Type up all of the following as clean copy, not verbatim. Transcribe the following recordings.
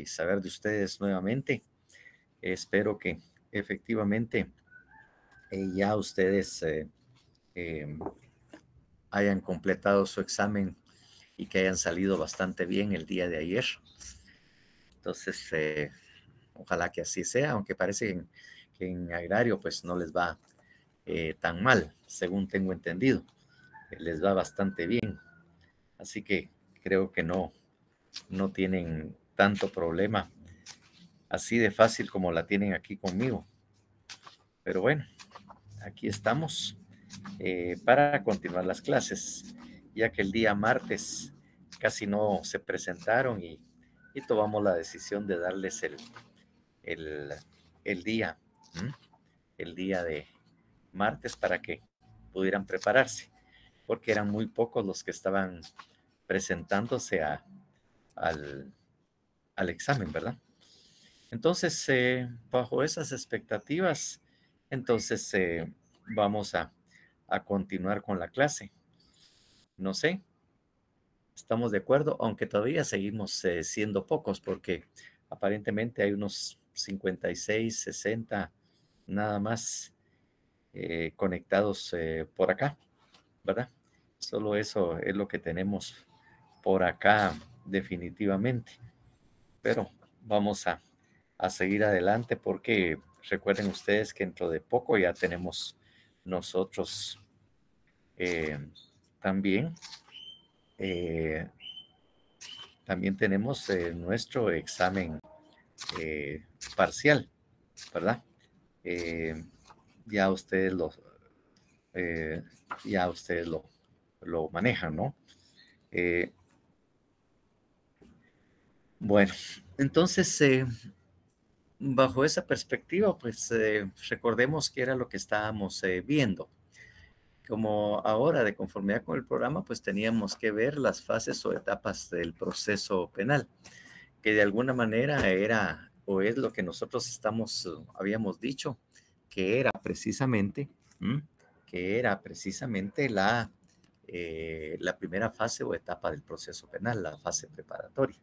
y saber de ustedes nuevamente. Espero que efectivamente ya ustedes hayan completado su examen y que hayan salido bastante bien el día de ayer. Entonces, ojalá que así sea, aunque parece que en agrario pues no les va tan mal, según tengo entendido. Les va bastante bien. Así que creo que no tienen tanto problema así de fácil como la tienen aquí conmigo. Pero bueno, aquí estamos para continuar las clases, ya que el día martes casi no se presentaron y tomamos la decisión de darles el, el día, ¿m? El día de martes para que pudieran prepararse, porque eran muy pocos los que estaban presentándose al, al examen, ¿verdad? Entonces, bajo esas expectativas, entonces vamos a continuar con la clase. No sé, estamos de acuerdo, aunque todavía seguimos siendo pocos, porque aparentemente hay unos 56, 60 nada más conectados por acá, ¿verdad? Solo eso es lo que tenemos por acá definitivamente. Pero vamos a seguir adelante porque recuerden ustedes que dentro de poco ya tenemos nosotros eh, también, eh, también tenemos nuestro examen eh, parcial, ¿verdad? Eh, ya ustedes lo, eh, ya ustedes lo manejan, ¿no? Eh, bueno, entonces, bajo esa perspectiva, pues recordemos que era lo que estábamos viendo. Como ahora, de conformidad con el programa, pues teníamos que ver las fases o etapas del proceso penal, que de alguna manera era o es lo que nosotros habíamos dicho, que era precisamente, ¿m? Que era precisamente la primera fase o etapa del proceso penal, la fase preparatoria.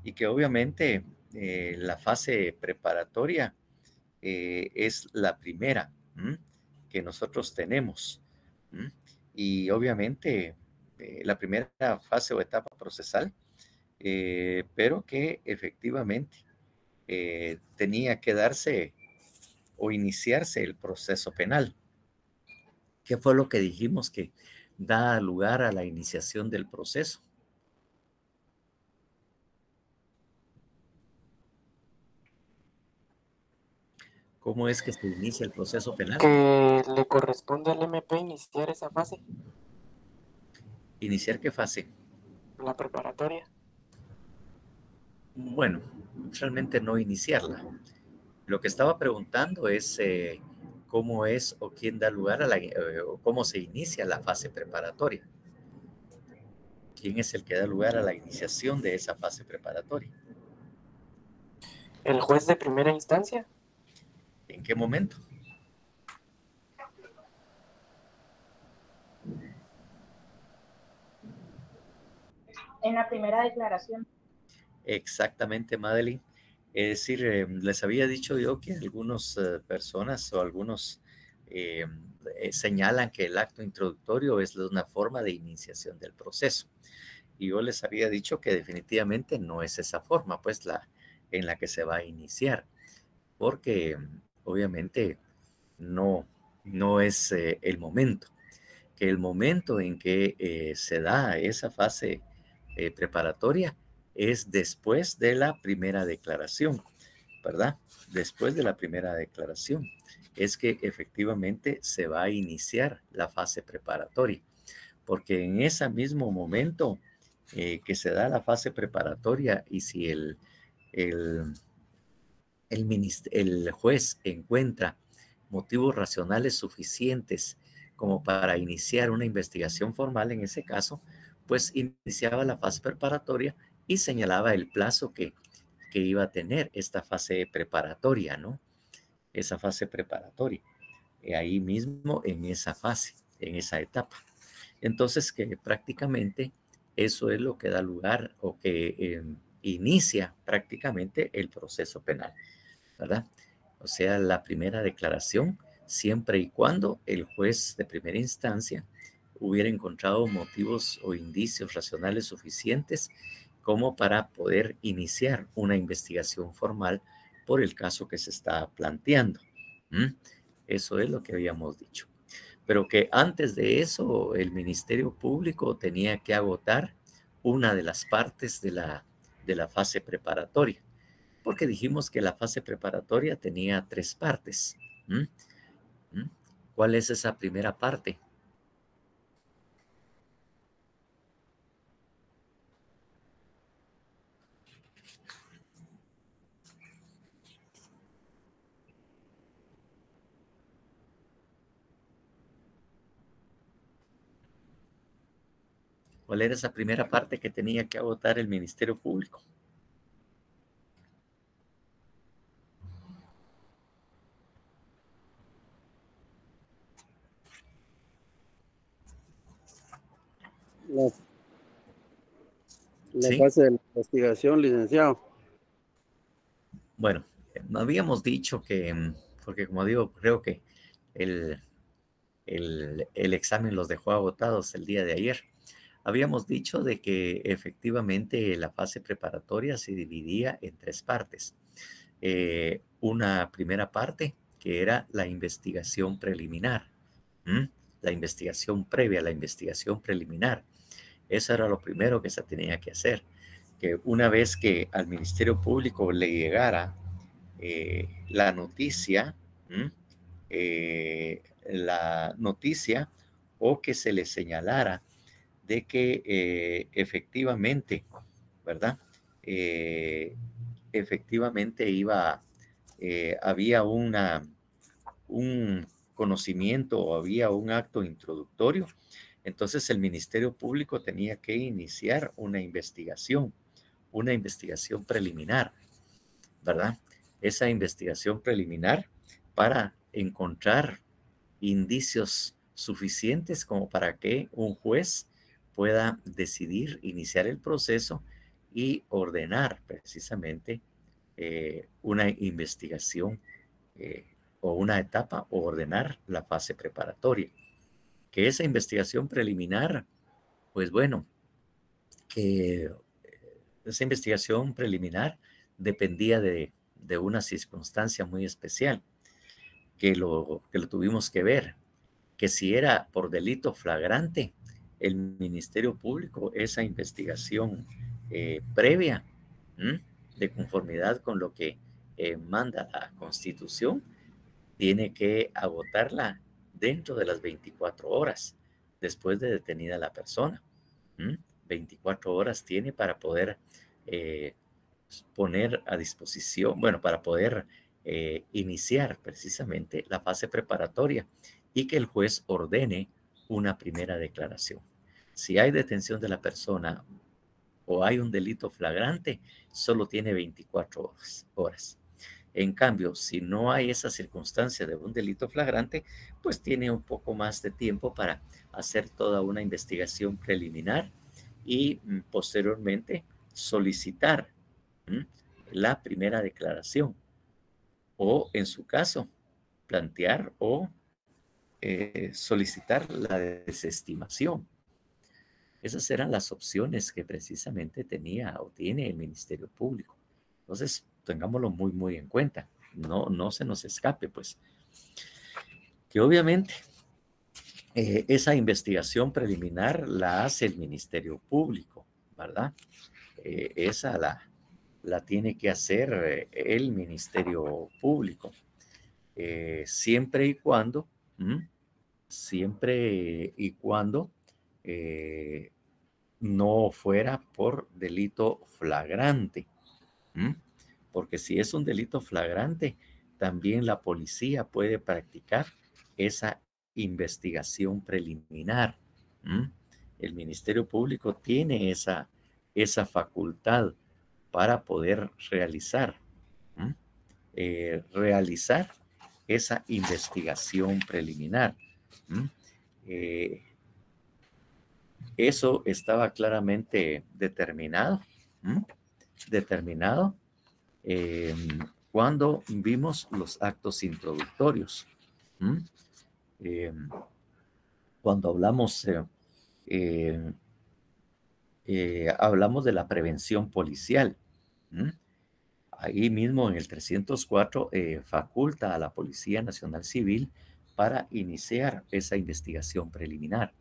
Y que obviamente la fase preparatoria es la primera, ¿m? Que nosotros tenemos. ¿M? Y obviamente la primera fase o etapa procesal, pero que efectivamente tenía que darse o iniciarse el proceso penal. ¿Qué fue lo que dijimos que da lugar a la iniciación del proceso? ¿Cómo es que se inicia el proceso penal? Que le corresponde al MP iniciar esa fase, ¿Iniciar qué fase? la preparatoria. Bueno, realmente no iniciarla. Lo que estaba preguntando es cómo es o quién da lugar o cómo se inicia la fase preparatoria. ¿Quién es el que da lugar a la iniciación de esa fase preparatoria? El juez de primera instancia, ¿En qué momento? En la primera declaración. Exactamente, Madeline. Es decir, les había dicho yo que algunas personas o algunos eh, señalan que el acto introductorio es una forma de iniciación del proceso. Y yo les había dicho que definitivamente no es esa forma, pues en la que se va a iniciar, porque obviamente no, no es el momento, que el momento en que se da esa fase preparatoria es después de la primera declaración, ¿verdad? Después de la primera declaración es que efectivamente se va a iniciar la fase preparatoria, porque en ese mismo momento que se da la fase preparatoria y si el, el juez encuentra motivos racionales suficientes como para iniciar una investigación formal en ese caso, pues iniciaba la fase preparatoria y señalaba el plazo que iba a tener esta fase preparatoria, ¿no? Esa fase preparatoria, ahí mismo en esa fase, en esa etapa. Entonces, que prácticamente eso es lo que da lugar o que inicia prácticamente el proceso penal, ¿verdad? O sea, la primera declaración, siempre y cuando el juez de primera instancia hubiera encontrado motivos o indicios racionales suficientes como para poder iniciar una investigación formal por el caso que se está planteando. Eso es lo que habíamos dicho. Pero que antes de eso el Ministerio Público tenía que agotar una de las partes de la fase preparatoria, porque dijimos que la fase preparatoria tenía 3 partes. ¿Cuál es esa primera parte? ¿Cuál era esa primera parte que tenía que agotar el Ministerio Público? La ¿Sí? fase de la investigación, licenciado. Bueno, habíamos dicho que, porque como digo, creo que el examen los dejó agotados el día de ayer. Habíamos dicho de que efectivamente la fase preparatoria se dividía en 3 partes. Una primera parte que era la investigación preliminar, la investigación previa, la investigación preliminar. Eso era lo primero que se tenía que hacer, que una vez que al Ministerio Público le llegara la noticia, la noticia o que se le señalara de que efectivamente, ¿verdad? Efectivamente había un conocimiento o había un acto introductorio, entonces el Ministerio Público tenía que iniciar una investigación preliminar, ¿verdad? Esa investigación preliminar para encontrar indicios suficientes como para que un juez pueda decidir iniciar el proceso y ordenar precisamente una investigación o una etapa o ordenar la fase preparatoria. Que esa investigación preliminar, pues bueno, que esa investigación preliminar dependía de una circunstancia muy especial que lo tuvimos que ver, que si era por delito flagrante, el Ministerio Público, esa investigación previa, de conformidad con lo que manda la Constitución, tiene que agotarla dentro de las 24 horas después de detenida la persona. 24 horas tiene para poder poner a disposición, bueno, para poder iniciar precisamente la fase preparatoria y que el juez ordene una primera declaración. Si hay detención de la persona o hay un delito flagrante, solo tiene 24 horas. En cambio, si no hay esa circunstancia de un delito flagrante, pues tiene un poco más de tiempo para hacer toda una investigación preliminar y posteriormente solicitar la primera declaración o, en su caso, plantear o solicitar la desestimación. Esas eran las opciones que precisamente tenía o tiene el Ministerio Público. Entonces, tengámoslo muy, muy en cuenta. No se nos escape, pues. Que obviamente esa investigación preliminar la hace el Ministerio Público, ¿verdad? Esa la tiene que hacer el Ministerio Público. Siempre y cuando, no fuera por delito flagrante. Porque si es un delito flagrante, también la policía puede practicar esa investigación preliminar. El Ministerio Público tiene esa facultad para poder realizar esa investigación preliminar. Eso estaba claramente determinado determinado cuando vimos los actos introductorios. Cuando hablamos, hablamos de la prevención policial. Ahí mismo en el 304 faculta a la Policía Nacional Civil para iniciar esa investigación preliminar.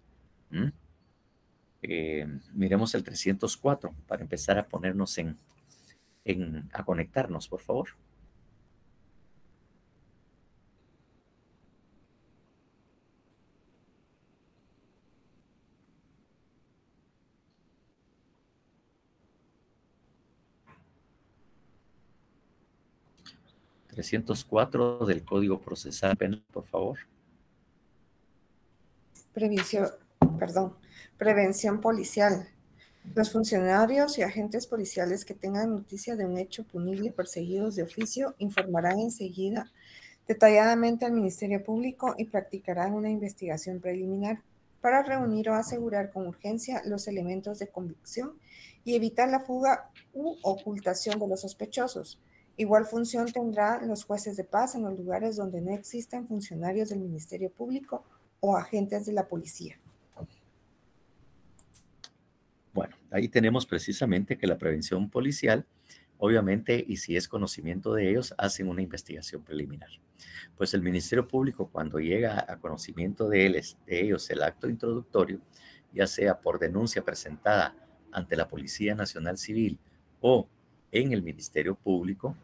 Miremos el 304 para empezar a ponernos a conectarnos, por favor. ...304 del Código Procesal Penal, por favor. Prevención policial. Los funcionarios y agentes policiales que tengan noticia de un hecho punible perseguidos de oficio informarán enseguida detalladamente al Ministerio Público y practicarán una investigación preliminar para reunir o asegurar con urgencia los elementos de convicción y evitar la fuga u ocultación de los sospechosos. Igual función tendrán los jueces de paz en los lugares donde no existan funcionarios del Ministerio Público o agentes de la policía. Bueno, ahí tenemos precisamente que la prevención policial, obviamente, y si es conocimiento de ellos, hacen una investigación preliminar. Pues el Ministerio Público, cuando llega a conocimiento de ellos el acto introductorio, ya sea por denuncia presentada ante la Policía Nacional Civil o en el Ministerio Público,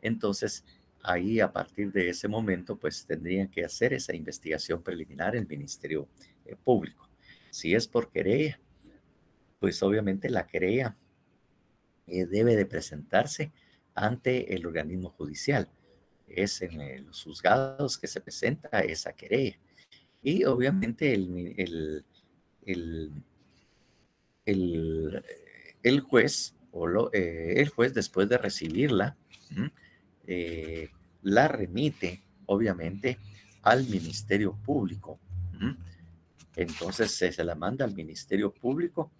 entonces ahí a partir de ese momento pues tendrían que hacer esa investigación preliminar en el Ministerio Público. Si es por querella, pues obviamente la querella debe de presentarse ante el organismo judicial. Es en los juzgados que se presenta esa querella. Y obviamente el juez, el juez después de recibirla, la remite obviamente al Ministerio Público. Entonces se la manda al Ministerio Público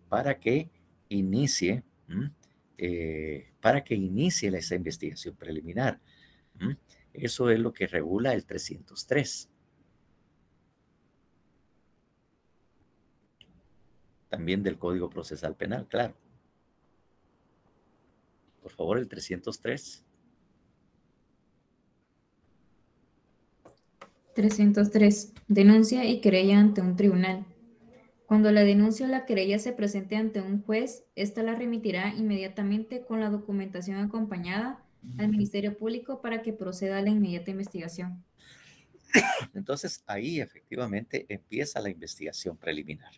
para que inicie esa investigación preliminar. Eso es lo que regula el 303. También del Código Procesal Penal, claro. Por favor, el 303. 303. Denuncia y querella ante un tribunal. Cuando la denuncia o la querella se presente ante un juez, ésta la remitirá inmediatamente con la documentación acompañada al Ministerio Público para que proceda a la inmediata investigación. Entonces, ahí efectivamente empieza la investigación preliminar.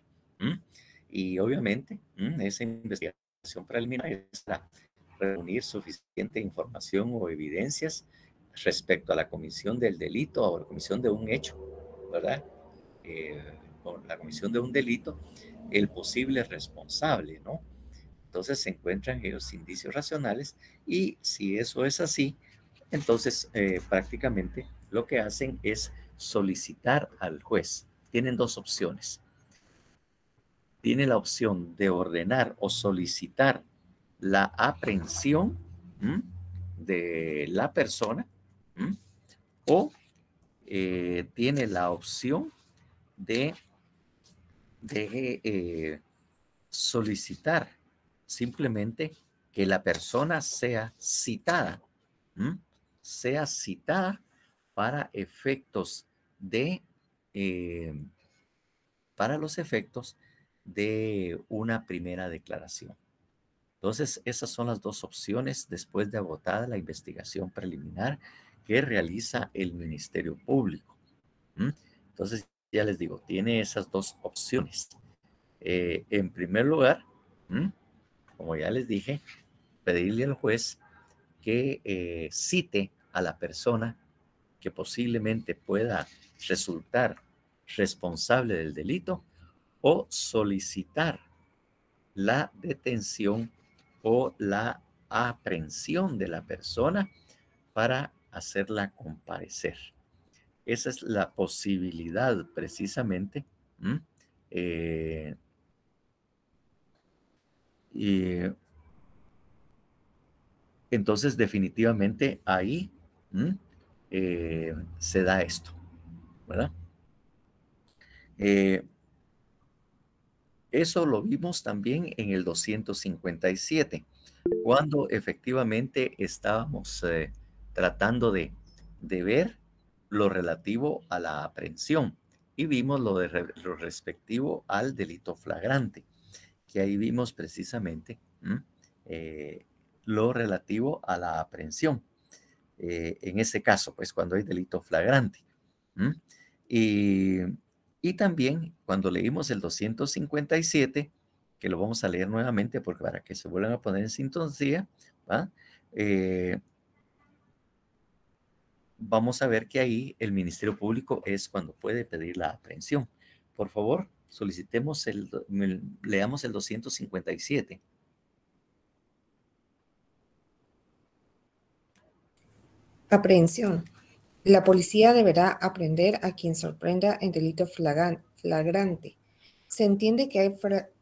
Y obviamente, esa investigación preliminar es para reunir suficiente información o evidencias respecto a la comisión del delito o la comisión de un hecho, ¿verdad? Con la comisión de un delito, el posible responsable, ¿no? Entonces se encuentran esos indicios racionales y si eso es así, entonces prácticamente lo que hacen es solicitar al juez. Tienen dos opciones. Tiene la opción de ordenar o solicitar la aprehensión de la persona o tiene la opción de solicitar simplemente que la persona sea citada, para efectos de, para los efectos de una primera declaración. Entonces, esas son las dos opciones después de agotada la investigación preliminar que realiza el Ministerio Público. Entonces, ya les digo, tiene esas dos opciones. En primer lugar, como ya les dije, pedirle al juez que cite a la persona que posiblemente pueda resultar responsable del delito o solicitar la detención o la aprehensión de la persona para hacerla comparecer. Esa es la posibilidad precisamente y entonces definitivamente ahí se da esto, ¿verdad? Eso lo vimos también en el 257, cuando efectivamente estábamos tratando de ver lo relativo a la aprehensión y vimos lo respectivo al delito flagrante, que ahí vimos precisamente lo relativo a la aprehensión. En ese caso, pues cuando hay delito flagrante. Y también cuando leímos el 257, que lo vamos a leer nuevamente porque para que se vuelvan a poner en sintonía, vamos a ver que ahí el Ministerio Público es cuando puede pedir la aprehensión. Por favor, solicitemos leamos el 257. Aprehensión. La policía deberá aprehender a quien sorprenda en delito flagrante. Se entiende que hay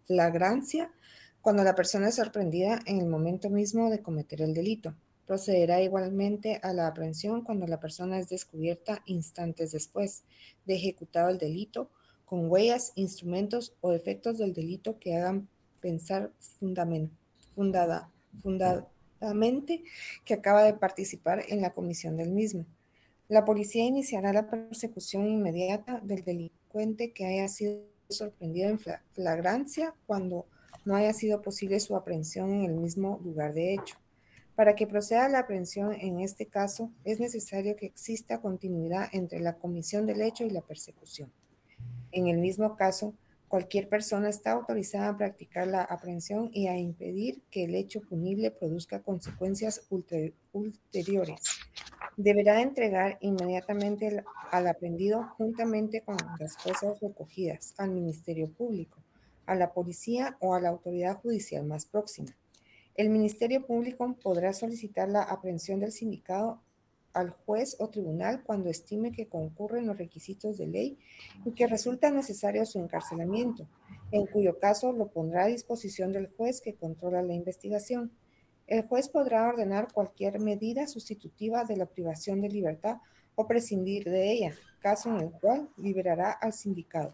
flagrancia cuando la persona es sorprendida en el momento mismo de cometer el delito. Procederá igualmente a la aprehensión cuando la persona es descubierta instantes después de ejecutado el delito, con huellas, instrumentos o efectos del delito que hagan pensar fundadamente que acaba de participar en la comisión del mismo. La policía iniciará la persecución inmediata del delincuente que haya sido sorprendido en flagrancia cuando no haya sido posible su aprehensión en el mismo lugar de hecho. Para que proceda la aprehensión en este caso, es necesario que exista continuidad entre la comisión del hecho y la persecución. En el mismo caso, cualquier persona está autorizada a practicar la aprehensión y a impedir que el hecho punible produzca consecuencias ulteriores. Deberá entregar inmediatamente al aprendido juntamente con las cosas recogidas al Ministerio Público, a la policía o a la autoridad judicial más próxima. El Ministerio Público podrá solicitar la aprehensión del sindicado al juez o tribunal cuando estime que concurren los requisitos de ley y que resulta necesario su encarcelamiento, en cuyo caso lo pondrá a disposición del juez que controla la investigación. El juez podrá ordenar cualquier medida sustitutiva de la privación de libertad o prescindir de ella, caso en el cual liberará al sindicado.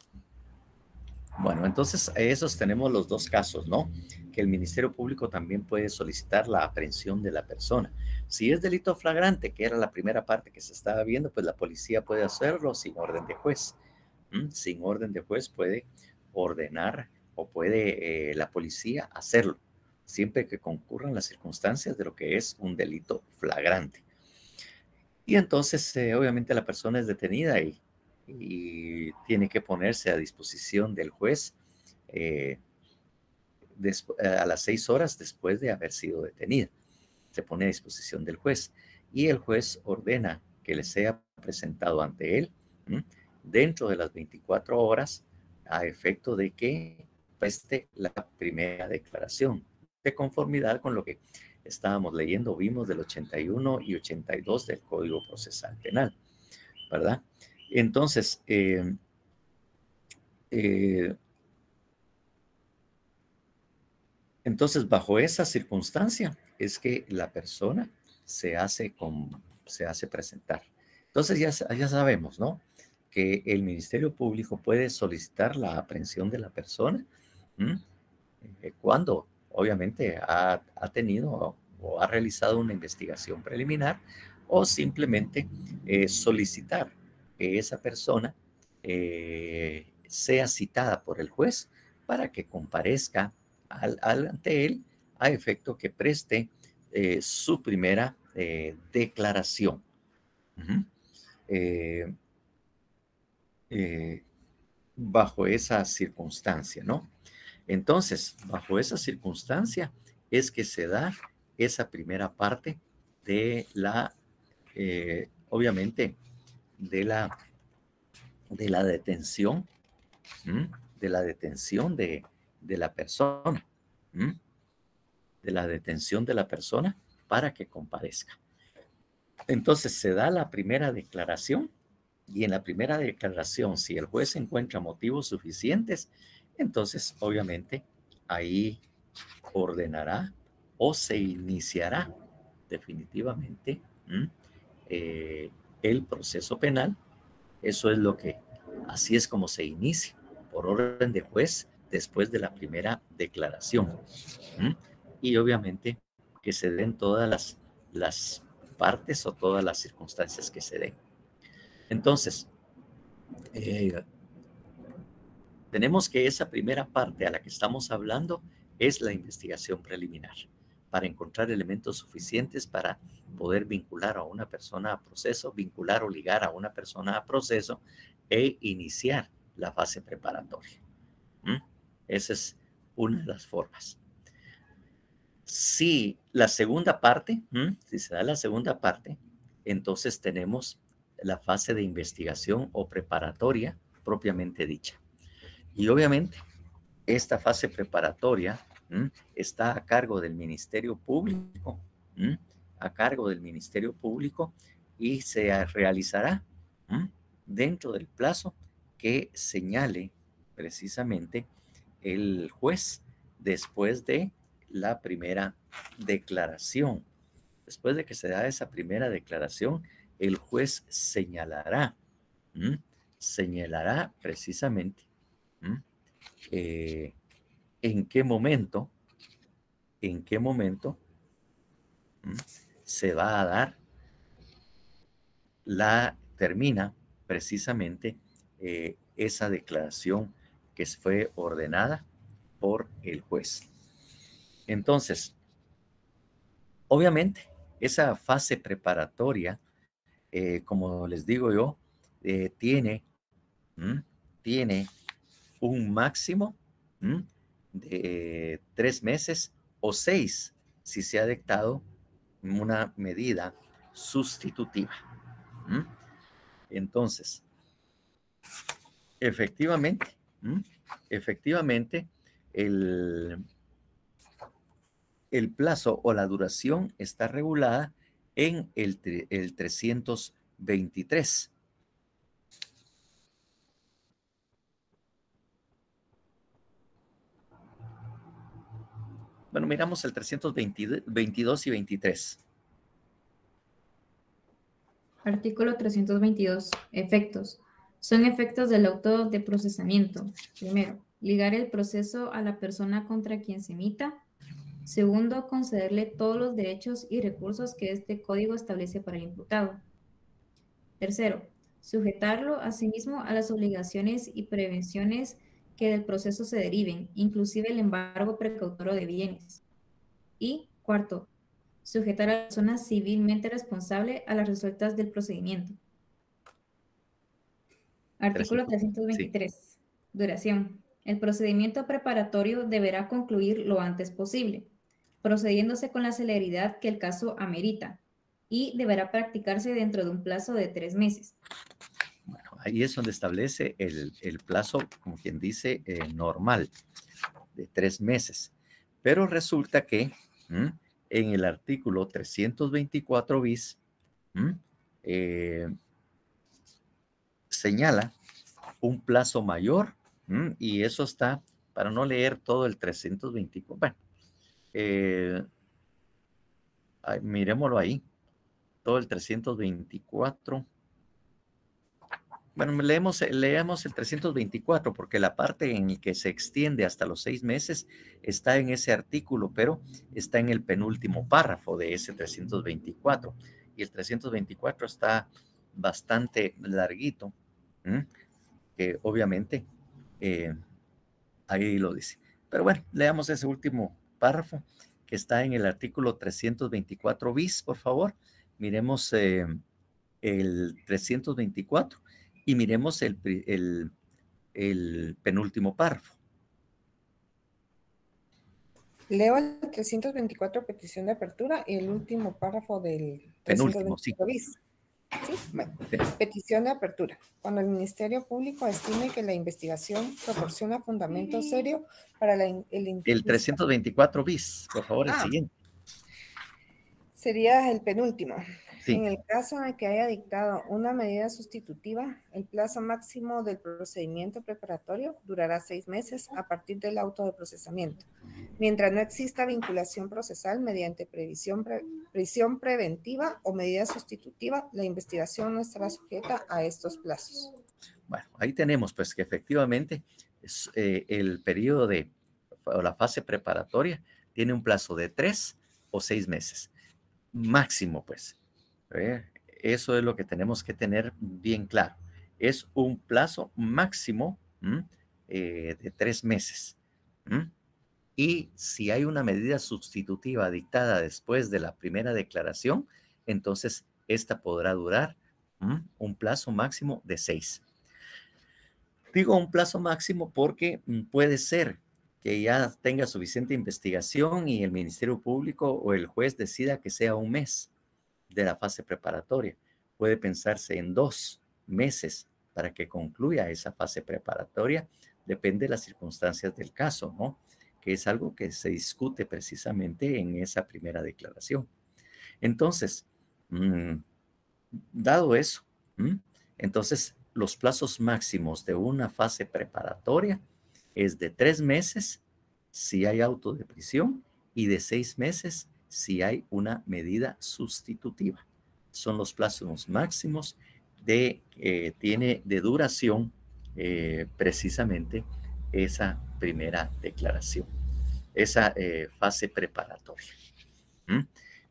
Bueno, entonces esos tenemos los dos casos, ¿no? Que el Ministerio Público también puede solicitar la aprehensión de la persona. Si es delito flagrante, que era la primera parte que se estaba viendo, pues la policía puede hacerlo sin orden de juez. Sin orden de juez puede ordenar o puede la policía hacerlo, siempre que concurran las circunstancias de lo que es un delito flagrante. Y entonces, obviamente, la persona es detenida y tiene que ponerse a disposición del juez a las 6 horas después de haber sido detenida. Se pone a disposición del juez y el juez ordena que le sea presentado ante él dentro de las 24 horas a efecto de que preste la primera declaración de conformidad con lo que estábamos leyendo, vimos del 81 y 82 del Código Procesal Penal, ¿verdad? Entonces, bajo esa circunstancia es que la persona se hace presentar. Entonces ya sabemos, ¿no? Que el Ministerio Público puede solicitar la aprehensión de la persona cuando obviamente ha tenido o ha realizado una investigación preliminar o simplemente solicitar que esa persona sea citada por el juez para que comparezca ante él a efecto que preste su primera declaración. Bajo esa circunstancia, ¿no? Entonces, bajo esa circunstancia es que se da esa primera parte de la, obviamente, de la detención, de la detención de la persona, de la detención de la persona para que comparezca. Entonces se da la primera declaración y en la primera declaración, si el juez encuentra motivos suficientes, entonces obviamente ahí ordenará o se iniciará definitivamente el proceso penal. Eso es lo que, así es como se inicia, por orden de juez, después de la primera declaración. Y obviamente que se den todas las partes o todas las circunstancias que se den. Entonces, tenemos que esa primera parte a la que estamos hablando es la investigación preliminar, para encontrar elementos suficientes para poder vincular a una persona a proceso, vincular o ligar a una persona a proceso e iniciar la fase preparatoria. Esa es una de las formas. Si la segunda parte, si se da la segunda parte, entonces tenemos la fase de investigación o preparatoria propiamente dicha. Y obviamente esta fase preparatoria está a cargo del Ministerio Público, y se realizará dentro del plazo que señale precisamente el juez después de la primera declaración. Después de que se da esa primera declaración, el juez señalará precisamente en qué momento se va a dar termina precisamente esa declaración que fue ordenada por el juez. Entonces, obviamente, esa fase preparatoria, como les digo yo, tiene un máximo de 3 meses o 6 si se ha dictado una medida sustitutiva. Entonces, efectivamente, el plazo o la duración está regulada en el 323. Bueno, miramos el 322 y 23. Artículo 322. Efectos. Son efectos del auto de procesamiento. Primero, ligar el proceso a la persona contra quien se emita. Segundo, concederle todos los derechos y recursos que este código establece para el imputado. Tercero, sujetarlo asimismo a las obligaciones y prevenciones que del proceso se deriven, inclusive el embargo precautorio de bienes. Y cuarto, sujetar a la persona civilmente responsable a las resultas del procedimiento. Artículo 323. Sí. Duración. El procedimiento preparatorio deberá concluir lo antes posible, procediéndose con la celeridad que el caso amerita, y deberá practicarse dentro de un plazo de 3 meses. Bueno, ahí es donde establece el plazo, como quien dice, normal, de 3 meses. Pero resulta que en el artículo 324 bis señala un plazo mayor, y eso está, para no leer todo el 324, bueno, miremoslo ahí, todo el 324. Bueno, leemos el 324 porque la parte en la que se extiende hasta los 6 meses está en ese artículo, pero está en el penúltimo párrafo de ese 324. Y el 324 está bastante larguito, que obviamente ahí lo dice. Pero bueno, leamos ese último párrafo que está en el artículo 324 bis, por favor. Miremos el 324 y miremos el penúltimo párrafo. Leo el 324 petición de apertura y el último párrafo del penúltimo, sí. Bis. Sí, bueno. Sí. Petición de apertura. Cuando el Ministerio Público estime que la investigación proporciona fundamento serio para el 324 bis, por favor, el siguiente. Sería el penúltimo. Sí. En el caso de que haya dictado una medida sustitutiva, el plazo máximo del procedimiento preparatorio durará 6 meses a partir del auto de procesamiento. Mientras no exista vinculación procesal mediante prisión preventiva o medida sustitutiva, la investigación no estará sujeta a estos plazos. Bueno, ahí tenemos pues que efectivamente el periodo o la fase preparatoria tiene un plazo de 3 o 6 meses. Máximo pues. Eso es lo que tenemos que tener bien claro. Es un plazo máximo de 3 meses. Y si hay una medida sustitutiva dictada después de la primera declaración, entonces esta podrá durar un plazo máximo de 6. Digo un plazo máximo porque puede ser que ya tenga suficiente investigación y el Ministerio Público o el juez decida que sea un mes de la fase preparatoria. Puede pensarse en 2 meses para que concluya esa fase preparatoria. Depende de las circunstancias del caso, ¿no? Que es algo que se discute precisamente en esa primera declaración. Entonces, dado eso, entonces los plazos máximos de una fase preparatoria es de 3 meses si hay auto de prisión y de 6 meses si hay una medida sustitutiva. Son los plazos máximos tiene de duración precisamente esa primera declaración, esa fase preparatoria.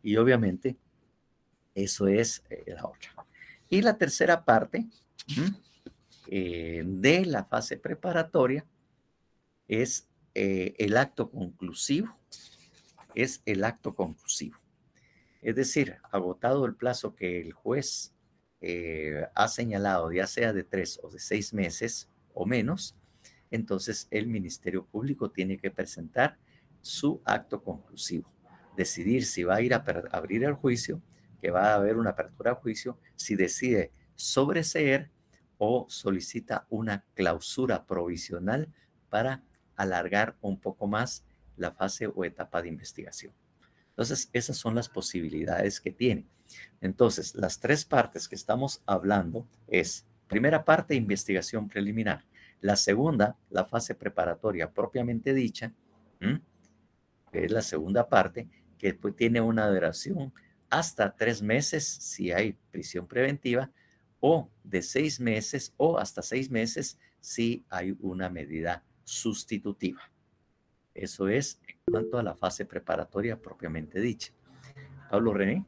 Y obviamente eso es la otra. Y la tercera parte de la fase preparatoria es el acto conclusivo. Es el acto conclusivo. Es decir, agotado el plazo que el juez ha señalado, ya sea de 3 o de 6 meses o menos, entonces el Ministerio Público tiene que presentar su acto conclusivo. Decidir si va a ir a abrir el juicio, que va a haber una apertura a juicio, si decide sobreseer o solicita una clausura provisional para alargar un poco más la fase o etapa de investigación. Entonces, esas son las posibilidades que tiene. Entonces, las 3 partes que estamos hablando es, primera parte, investigación preliminar. La segunda, la fase preparatoria propiamente dicha, que es la segunda parte, que pues tiene una duración hasta 3 meses si hay prisión preventiva, o de 6 meses o hasta 6 meses si hay una medida sustitutiva. Eso es en cuanto a la fase preparatoria propiamente dicha. Pablo René.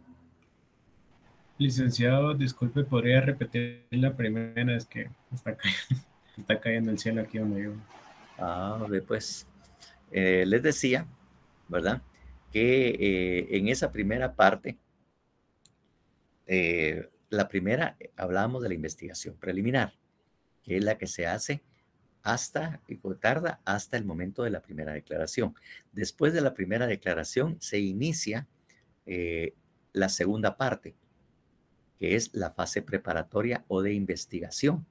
Licenciado, disculpe, ¿podría repetir la primera? Es que está cayendo el cielo aquí donde vivo. Pues les decía, ¿verdad? Que en esa primera parte, la primera, hablábamos de la investigación preliminar, que es la que se hace tarda hasta el momento de la primera declaración. Después de la primera declaración se inicia la segunda parte, que es la fase preparatoria o de investigación,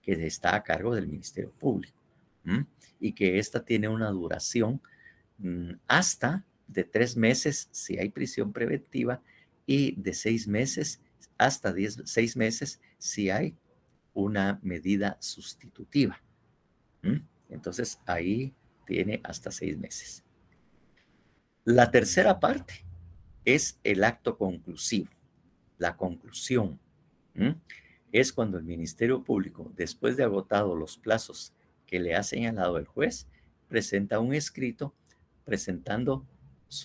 que está a cargo del Ministerio Público, y que esta tiene una duración hasta de 3 meses si hay prisión preventiva y de 6 meses hasta 6 meses si hay una medida sustitutiva. Entonces ahí tiene hasta 6 meses. La tercera parte es el acto conclusivo. La conclusión es cuando el Ministerio Público, después de agotado los plazos que le ha señalado el juez, presenta un escrito presentando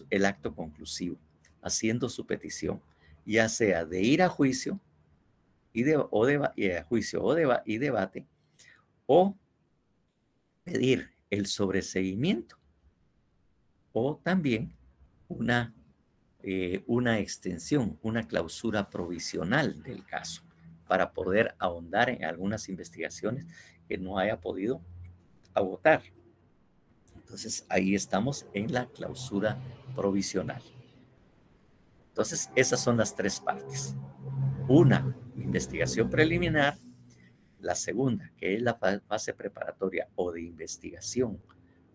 el acto conclusivo, haciendo su petición, ya sea de ir a juicio y debate, o pedir el sobreseguimiento, o también una extensión, una clausura provisional del caso, para poder ahondar en algunas investigaciones que no haya podido agotar. Entonces, ahí estamos en la clausura provisional. Entonces, esas son las 3 partes. Una, investigación preliminar. La segunda, que es la fase preparatoria o de investigación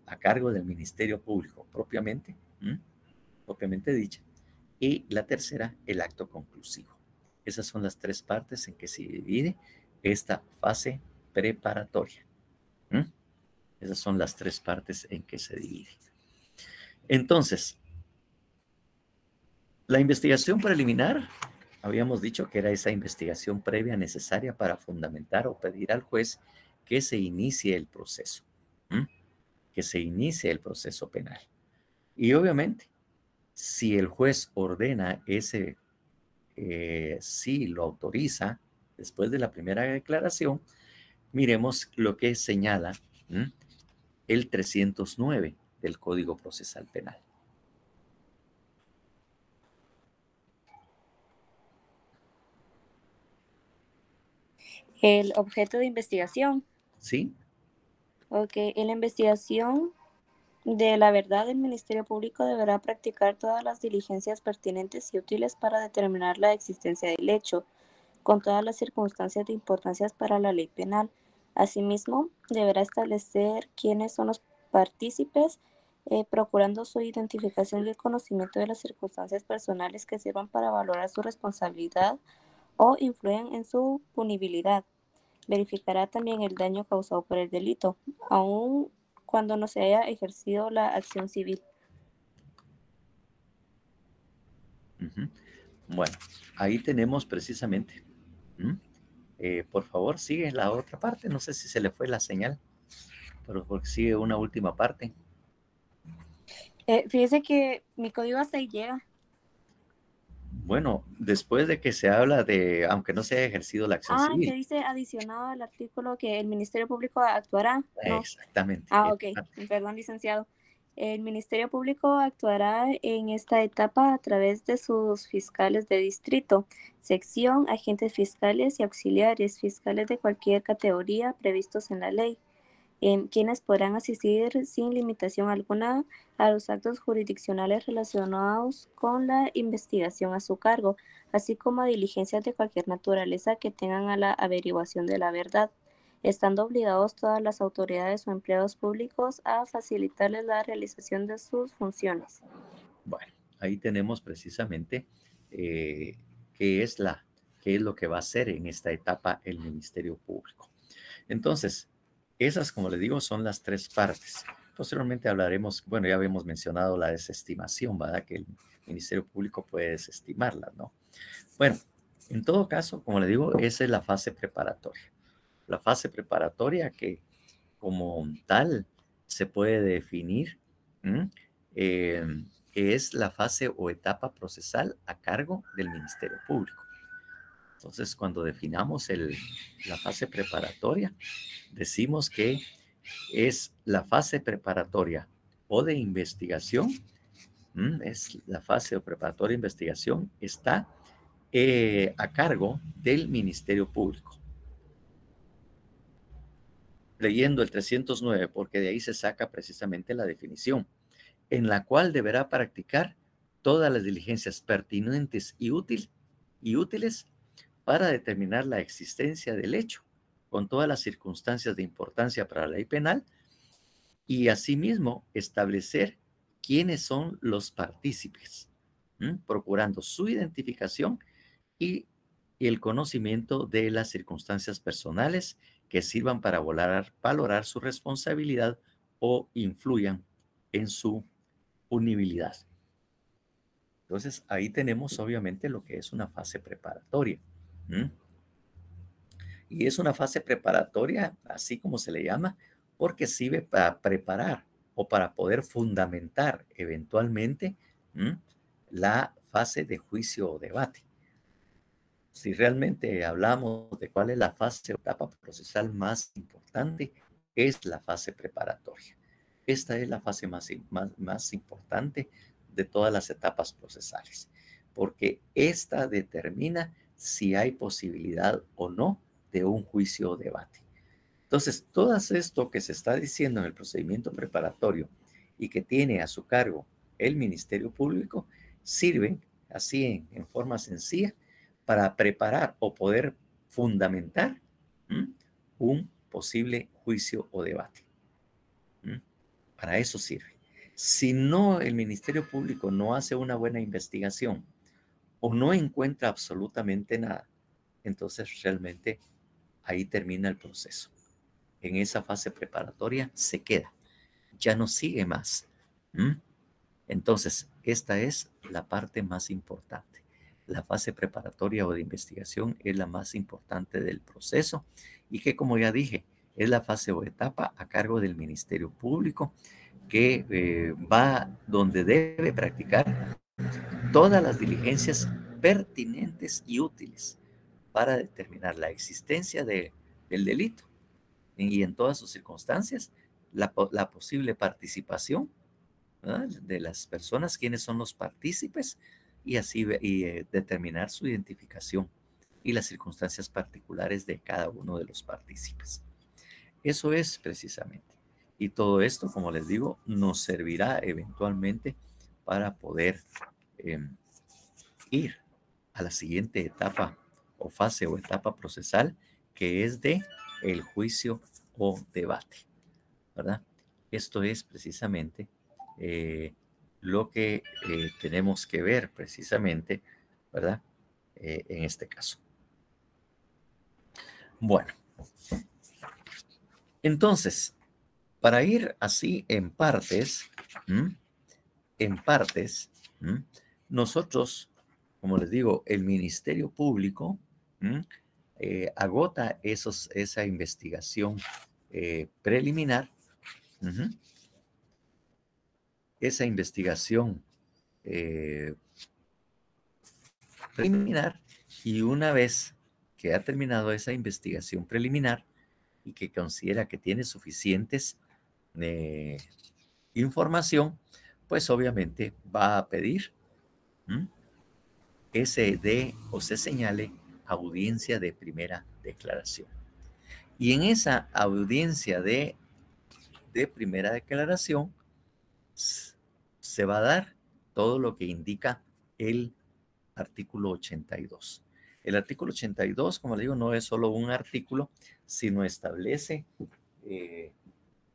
a cargo del Ministerio Público propiamente dicha. Y la tercera, el acto conclusivo. Esas son las tres partes en que se divide esta fase preparatoria. Esas son las tres partes en que se divide. Entonces, la investigación preliminar, habíamos dicho que era esa investigación previa necesaria para fundamentar o pedir al juez que se inicie el proceso, que se inicie el proceso penal. Y obviamente, si el juez ordena ese, si lo autoriza, después de la primera declaración, miremos lo que señala el 309 del Código Procesal Penal. El objeto de investigación. ¿Sí? Ok, en la investigación de la verdad, el Ministerio Público deberá practicar todas las diligencias pertinentes y útiles para determinar la existencia del hecho, con todas las circunstancias de importancia para la ley penal. Asimismo, deberá establecer quiénes son los partícipes, procurando su identificación y el conocimiento de las circunstancias personales que sirvan para valorar su responsabilidad o influyen en su punibilidad. Verificará también el daño causado por el delito, aun cuando no se haya ejercido la acción civil. Bueno, ahí tenemos precisamente. Por favor, sigue la otra parte. No sé si se le fue la señal, pero porque sigue una última parte. Fíjese que mi código hasta ahí llega. Bueno, después de que se habla de, aunque no se haya ejercido la acción civil. Que dice adicionado al artículo que el Ministerio Público actuará. ¿No? Exactamente. Ok, perdón, licenciado. El Ministerio Público actuará en esta etapa a través de sus fiscales de distrito, sección, agentes fiscales y auxiliares fiscales de cualquier categoría previstos en la ley, quienes podrán asistir sin limitación alguna a los actos jurisdiccionales relacionados con la investigación a su cargo, así como a diligencias de cualquier naturaleza que tengan a la averiguación de la verdad, estando obligados todas las autoridades o empleados públicos a facilitarles la realización de sus funciones. Bueno, ahí tenemos precisamente qué es lo que va a hacer en esta etapa el Ministerio Público. Entonces, esas, como les digo, son las tres partes. Posteriormente hablaremos, bueno, ya habíamos mencionado la desestimación, ¿verdad? Que el Ministerio Público puede desestimarla, ¿no? Bueno, en todo caso, como les digo, esa es la fase preparatoria. La fase preparatoria que como tal se puede definir que es la fase o etapa procesal a cargo del Ministerio Público. Entonces, cuando definamos la fase preparatoria, decimos que es la fase preparatoria o de investigación, es la fase preparatoria de investigación, está a cargo del Ministerio Público. Leyendo el 309, porque de ahí se saca precisamente la definición, en la cual deberá practicar todas las diligencias pertinentes y útiles para determinar la existencia del hecho, con todas las circunstancias de importancia para la ley penal, y asimismo establecer quiénes son los partícipes, procurando su identificación y el conocimiento de las circunstancias personales que sirvan para valorar su responsabilidad o influyan en su punibilidad. Entonces, ahí tenemos obviamente lo que es una fase preparatoria. Y es una fase preparatoria, así como se le llama, porque sirve para preparar o para poder fundamentar eventualmente la fase de juicio o debate. Si realmente hablamos de cuál es la fase o etapa procesal más importante, es la fase preparatoria. Esta es la fase más importante de todas las etapas procesales, porque esta determina si hay posibilidad o no de un juicio o debate. Entonces, todo esto que se está diciendo en el procedimiento preparatorio y que tiene a su cargo el Ministerio Público, sirven así en forma sencilla para preparar o poder fundamentar un posible juicio o debate. Para eso sirve. Si no, el Ministerio Público no hace una buena investigación o no encuentra absolutamente nada, entonces realmente ahí termina el proceso. En esa fase preparatoria se queda, ya no sigue más. Entonces, esta es la parte más importante. La fase preparatoria o de investigación es la más importante del proceso y que, como ya dije, es la fase o etapa a cargo del Ministerio Público que va donde debe practicar todas las diligencias pertinentes y útiles para determinar la existencia del delito y en todas sus circunstancias la posible participación, ¿verdad?, de las personas, quienes son los partícipes, y así determinar su identificación y las circunstancias particulares de cada uno de los partícipes. Eso es precisamente. Y todo esto, como les digo, nos servirá eventualmente para poder ir a la siguiente etapa o fase o etapa procesal, que es de el juicio o debate, ¿verdad? Esto es precisamente lo que tenemos que ver precisamente, ¿verdad? En este caso. Bueno, entonces, para ir así en partes, nosotros, como les digo, el Ministerio Público agota esa investigación preliminar, esa investigación preliminar, y una vez que ha terminado esa investigación preliminar y que considera que tiene suficientes información, pues obviamente va a pedir que se dé o se señale audiencia de primera declaración. Y en esa audiencia de primera declaración se va a dar todo lo que indica el artículo 82. El artículo 82, como le digo, no es solo un artículo, sino establece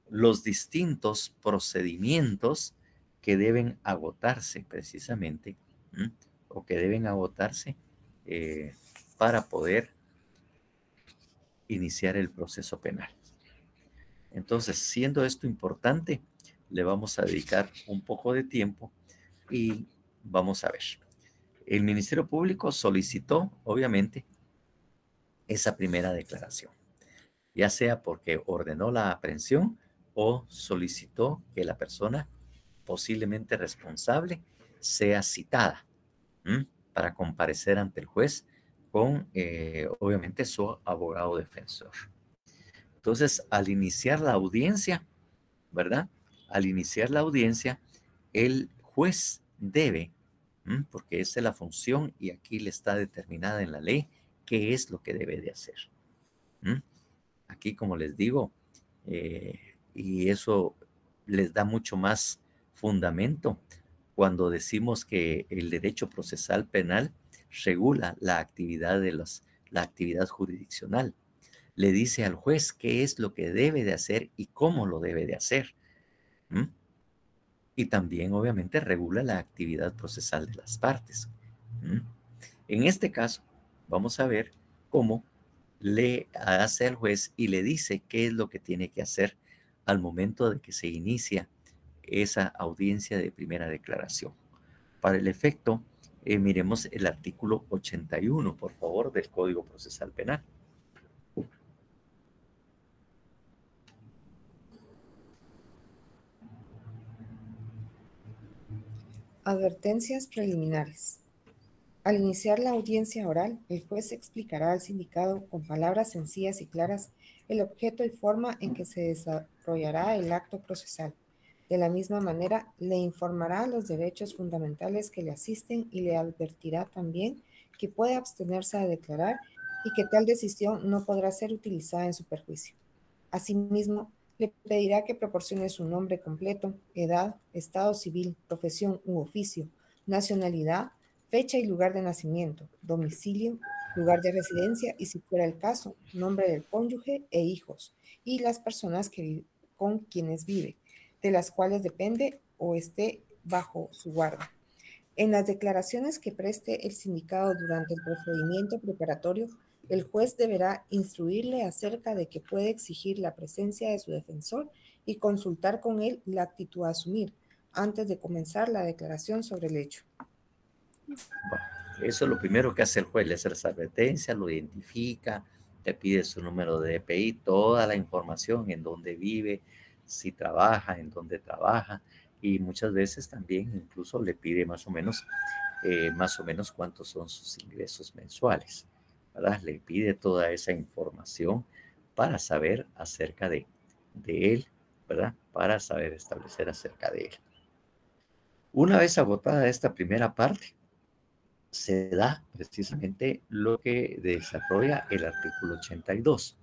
los distintos procedimientos que deben agotarse precisamente, o que deben agotarse para poder iniciar el proceso penal. Entonces, siendo esto importante, le vamos a dedicar un poco de tiempo y vamos a ver. El Ministerio Público solicitó, obviamente, esa primera declaración, ya sea porque ordenó la aprehensión o solicitó que la persona posiblemente responsable sea citada para comparecer ante el juez con, obviamente, su abogado defensor. Entonces, al iniciar la audiencia, ¿verdad? Al iniciar la audiencia, el juez debe, porque esa es la función y aquí le está determinada en la ley qué es lo que debe de hacer. Aquí, como les digo, y eso les da mucho más fundamento cuando decimos que el derecho procesal penal regula la actividad la actividad jurisdiccional. Le dice al juez qué es lo que debe de hacer y cómo lo debe de hacer. Y también, obviamente, regula la actividad procesal de las partes. En este caso, vamos a ver cómo le hace al juez y le dice qué es lo que tiene que hacer al momento de que se inicia esa audiencia de primera declaración. Para el efecto, miremos el artículo 81, por favor, del Código Procesal Penal. Advertencias preliminares. Al iniciar la audiencia oral, el juez explicará al sindicado con palabras sencillas y claras el objeto y forma en que se desarrollará el acto procesal. De la misma manera, le informará los derechos fundamentales que le asisten y le advertirá también que puede abstenerse de declarar y que tal decisión no podrá ser utilizada en su perjuicio. Asimismo, le pedirá que proporcione su nombre completo, edad, estado civil, profesión u oficio, nacionalidad, fecha y lugar de nacimiento, domicilio, lugar de residencia y, si fuera el caso, nombre del cónyuge e hijos y las personas con quienes vive, de las cuales depende o esté bajo su guarda. En las declaraciones que preste el sindicado durante el procedimiento preparatorio, el juez deberá instruirle acerca de que puede exigir la presencia de su defensor y consultar con él la actitud a asumir antes de comenzar la declaración sobre el hecho. Bueno, eso es lo primero que hace el juez, le hace esa advertencia, lo identifica, te pide su número de DPI, toda la información en dónde vive, si trabaja, en dónde trabaja, y muchas veces también incluso le pide más o menos cuántos son sus ingresos mensuales, ¿verdad? Le pide toda esa información para saber acerca de él, ¿verdad? Para saber establecer acerca de él. Una vez agotada esta primera parte, se da precisamente lo que desarrolla el artículo 82.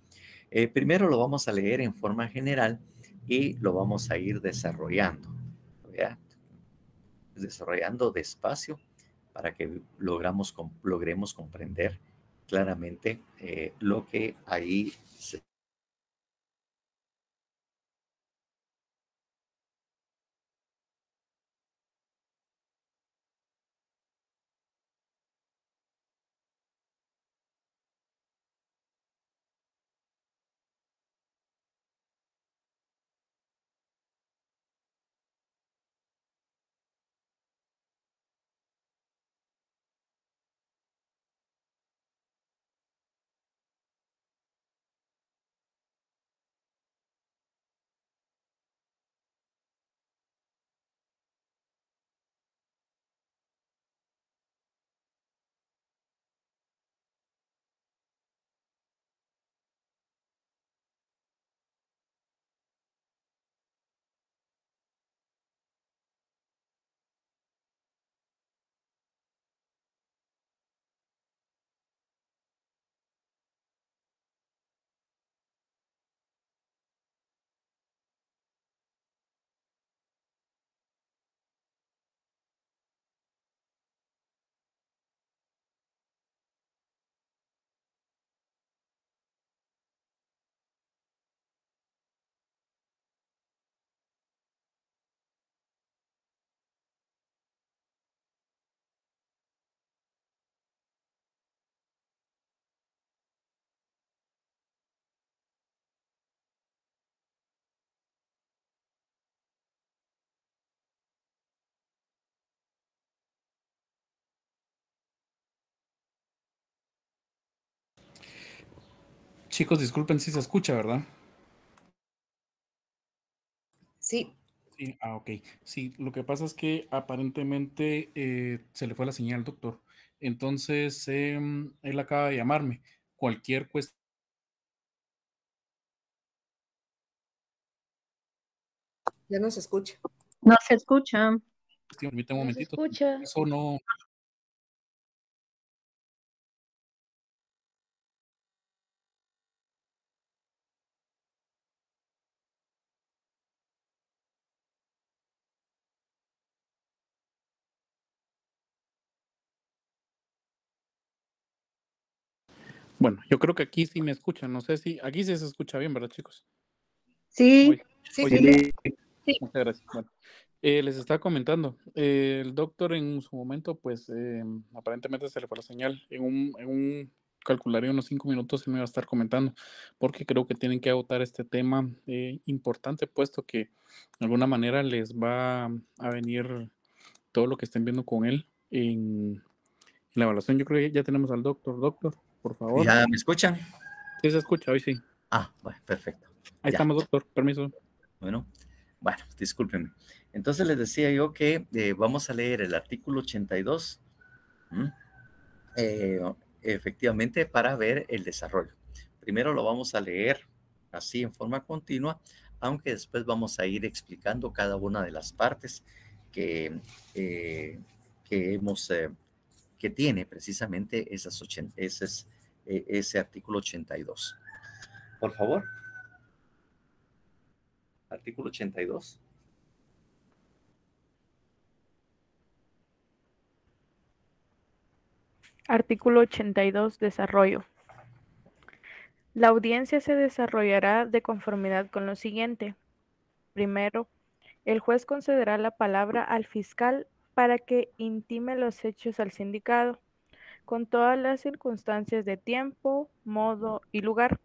Primero lo vamos a leer en forma general y lo vamos a ir desarrollando, ¿verdad? Desarrollando despacio para que logremos comprender claramente lo que ahí se... Chicos, disculpen si se escucha, ¿verdad? Sí. Sí, ok. Sí, lo que pasa es que aparentemente se le fue la señal, doctor. Entonces, él acaba de llamarme. Cualquier cuestión. Ya no se escucha. No se escucha. Permítame un No se momentito. escucha. Eso no. Bueno, yo creo que aquí sí me escuchan. No sé si aquí sí se escucha bien, ¿verdad, chicos? Sí. Sí. Sí. Muchas gracias. Bueno, les estaba comentando, el doctor en su momento, pues aparentemente se le fue la señal. En un calcularía unos 5 minutos se me va a estar comentando, porque creo que tienen que agotar este tema importante, puesto que de alguna manera les va a venir todo lo que estén viendo con él en la evaluación. Yo creo que ya tenemos al doctor. Doctor, por favor. ¿Ya me escuchan? Sí, se escucha, hoy sí. Ah, bueno, perfecto. Ahí Ya. estamos, doctor. Permiso. Bueno, discúlpenme. Entonces les decía yo que vamos a leer el artículo 82, efectivamente, para ver el desarrollo. Primero lo vamos a leer así en forma continua, aunque después vamos a ir explicando cada una de las partes que tiene precisamente ese artículo 82. Por favor. Artículo 82. Artículo 82. Desarrollo. La audiencia se desarrollará de conformidad con lo siguiente. Primero, el juez concederá la palabra al fiscal para que intime los hechos al sindicado, con todas las circunstancias de tiempo, modo y lugar.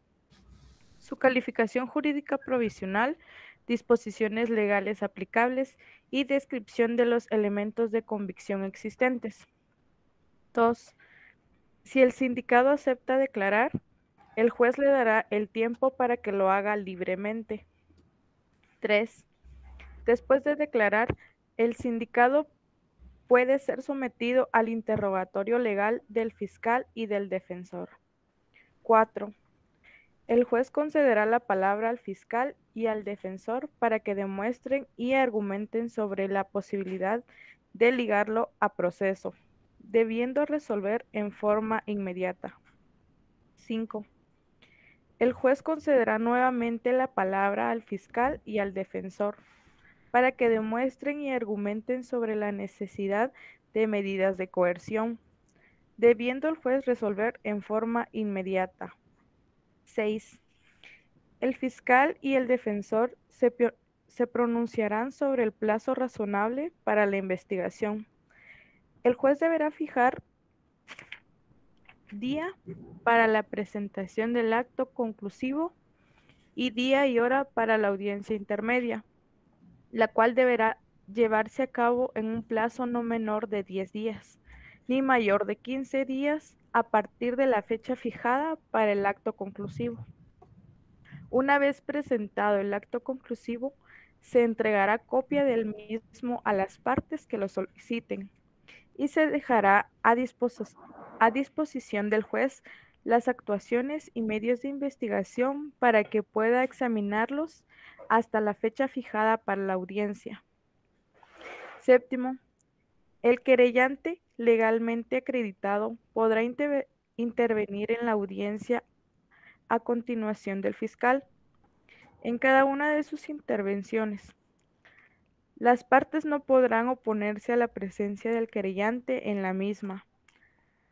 Su calificación jurídica provisional, disposiciones legales aplicables y descripción de los elementos de convicción existentes. 2. Si el sindicado acepta declarar, el juez le dará el tiempo para que lo haga libremente. 3. Después de declarar, el sindicado puede ser sometido al interrogatorio legal del fiscal y del defensor. 4. El juez concederá la palabra al fiscal y al defensor para que demuestren y argumenten sobre la posibilidad de ligarlo a proceso, debiendo resolver en forma inmediata. 5. El juez concederá nuevamente la palabra al fiscal y al defensor para que demuestren y argumenten sobre la necesidad de medidas de coerción, debiendo el juez resolver en forma inmediata. 6. El fiscal y el defensor se pronunciarán sobre el plazo razonable para la investigación. El juez deberá fijar día para la presentación del acto conclusivo y día y hora para la audiencia intermedia, la cual deberá llevarse a cabo en un plazo no menor de 10 días, ni mayor de 15 días a partir de la fecha fijada para el acto conclusivo. Una vez presentado el acto conclusivo, se entregará copia del mismo a las partes que lo soliciten y se dejará a disposición del juez las actuaciones y medios de investigación para que pueda examinarlos hasta la fecha fijada para la audiencia. 7. El querellante legalmente acreditado podrá intervenir en la audiencia a continuación del fiscal en cada una de sus intervenciones. Las partes no podrán oponerse a la presencia del querellante en la misma.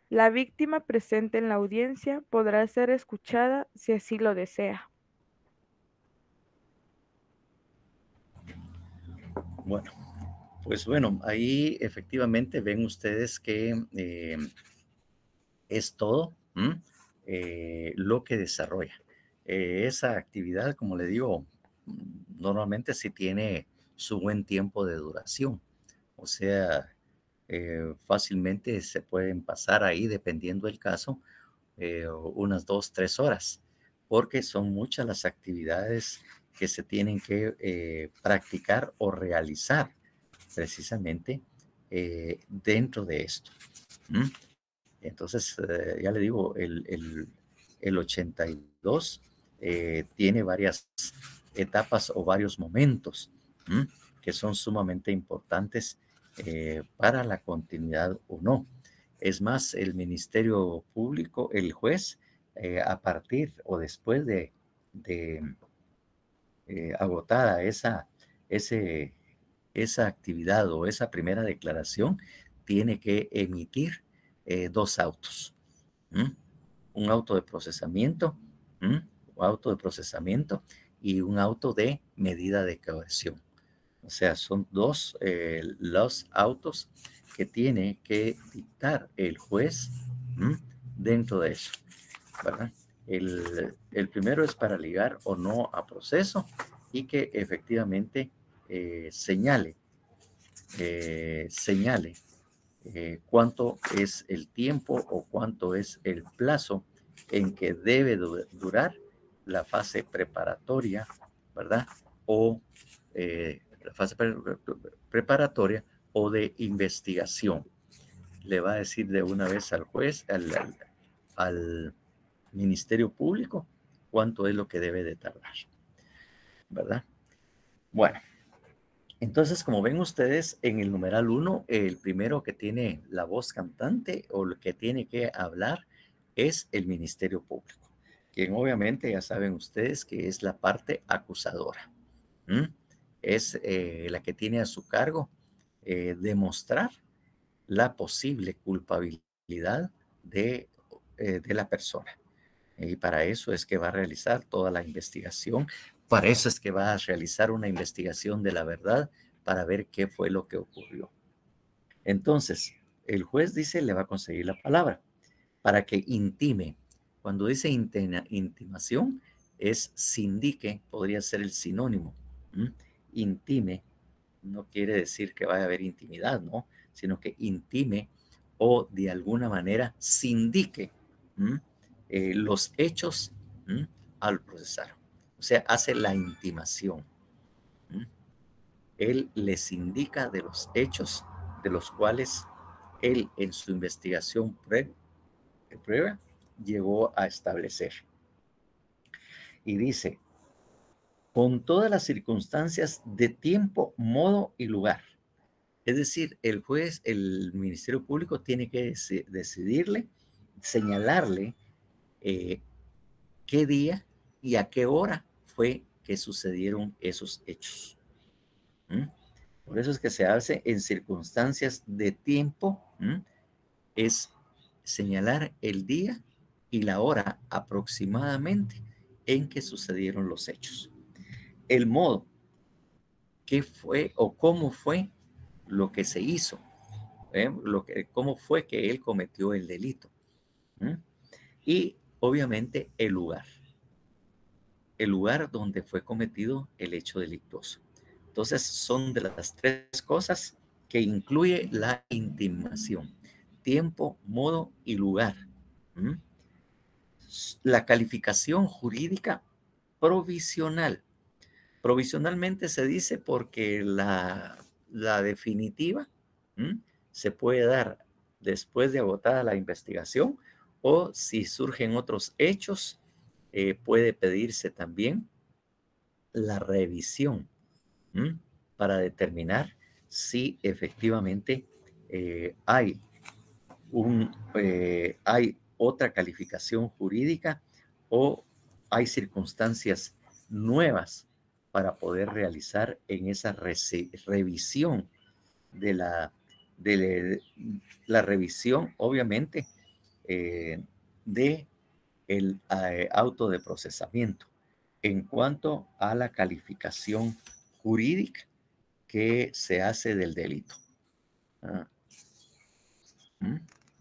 La víctima presente en la audiencia podrá ser escuchada si así lo desea. Bueno, pues bueno, ahí efectivamente ven ustedes que es todo lo que desarrolla. Esa actividad, como le digo, normalmente sí tiene su buen tiempo de duración. O sea, fácilmente se pueden pasar ahí, dependiendo del caso, unas 2-3 horas, porque son muchas las actividades que se tienen que practicar o realizar precisamente dentro de esto. Entonces, ya le digo, el 82 tiene varias etapas o varios momentos que son sumamente importantes para la continuidad o no. Es más, el Ministerio Público, el juez, a partir o después de agotada esa actividad o esa primera declaración, tiene que emitir 2 autos. Un auto de procesamiento, y un auto de medida de coerción. O sea, son 2 los autos que tiene que dictar el juez dentro de eso, ¿verdad? El primero es para ligar o no a proceso y que efectivamente señale cuánto es el tiempo o cuánto es el plazo en que debe durar la fase preparatoria, ¿verdad? O la fase preparatoria o de investigación. Le va a decir de una vez al juez, al Ministerio Público, cuánto es lo que debe de tardar, ¿verdad? Bueno, entonces, como ven ustedes, en el numeral 1, el primero que tiene la voz cantante o el que tiene que hablar es el Ministerio Público, quien obviamente ya saben ustedes que es la parte acusadora. Es la que tiene a su cargo demostrar la posible culpabilidad de la persona. Y para eso es que va a realizar toda la investigación. Para eso es que va a realizar una investigación de la verdad para ver qué fue lo que ocurrió. Entonces, el juez dice, le va a conseguir la palabra para que intime. Cuando dice intimación, es sindique, podría ser el sinónimo. Intime no quiere decir que vaya a haber intimidad, ¿no? Sino que intime o de alguna manera sindique los hechos al procesar. O sea, hace la intimación. Él les indica de los hechos de los cuales él en su investigación prueba llegó a establecer. Y dice, con todas las circunstancias de tiempo, modo y lugar. Es decir, el juez, el Ministerio Público tiene que decidirle, señalarle qué día y a qué hora fue que sucedieron esos hechos. Por eso es que se hace en circunstancias de tiempo, es señalar el día y la hora aproximadamente en que sucedieron los hechos. El modo, qué fue o cómo fue lo que se hizo, cómo fue que él cometió el delito. Y obviamente el lugar donde fue cometido el hecho delictuoso. Entonces son de las tres cosas que incluye la intimación: tiempo, modo y lugar. La calificación jurídica provisional. Provisionalmente se dice porque la definitiva se puede dar después de agotada la investigación, o si surgen otros hechos, puede pedirse también la revisión para determinar si efectivamente hay otra calificación jurídica o hay circunstancias nuevas para poder realizar en esa revisión de la revisión, obviamente, de el auto de procesamiento en cuanto a la calificación jurídica que se hace del delito.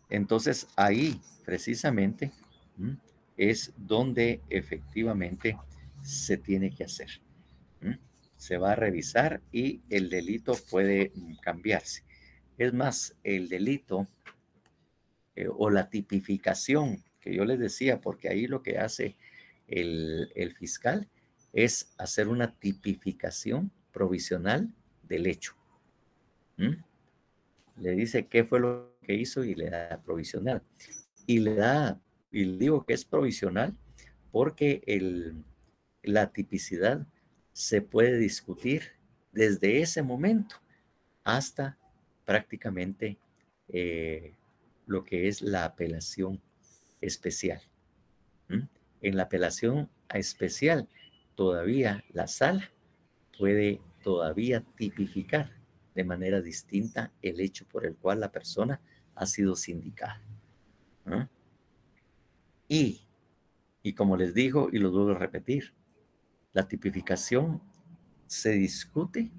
Entonces, ahí precisamente es donde efectivamente se tiene que hacer. Se va a revisar y el delito puede cambiarse. Es más, el delito o la tipificación que yo les decía, porque ahí lo que hace el fiscal es hacer una tipificación provisional del hecho. Le dice qué fue lo que hizo y le da provisional. Y le digo que es provisional porque la tipicidad se puede discutir desde ese momento hasta prácticamente lo que es la apelación especial. En la apelación especial todavía la sala puede todavía tipificar de manera distinta el hecho por el cual la persona ha sido sindicada. Y como les digo y lo vuelvo a repetir, la tipificación se discute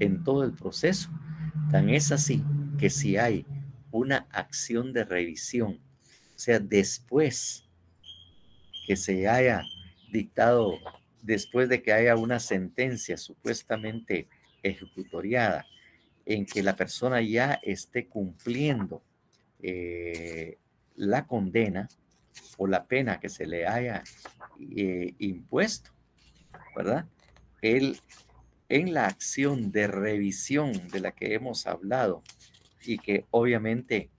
en todo el proceso. Tan es así que si hay una acción de revisión, o sea, después que se haya dictado, después de que haya una sentencia supuestamente ejecutoriada, en que la persona ya esté cumpliendo la condena o la pena que se le haya impuesto, ¿verdad? En la acción de revisión de la que hemos hablado y que obviamente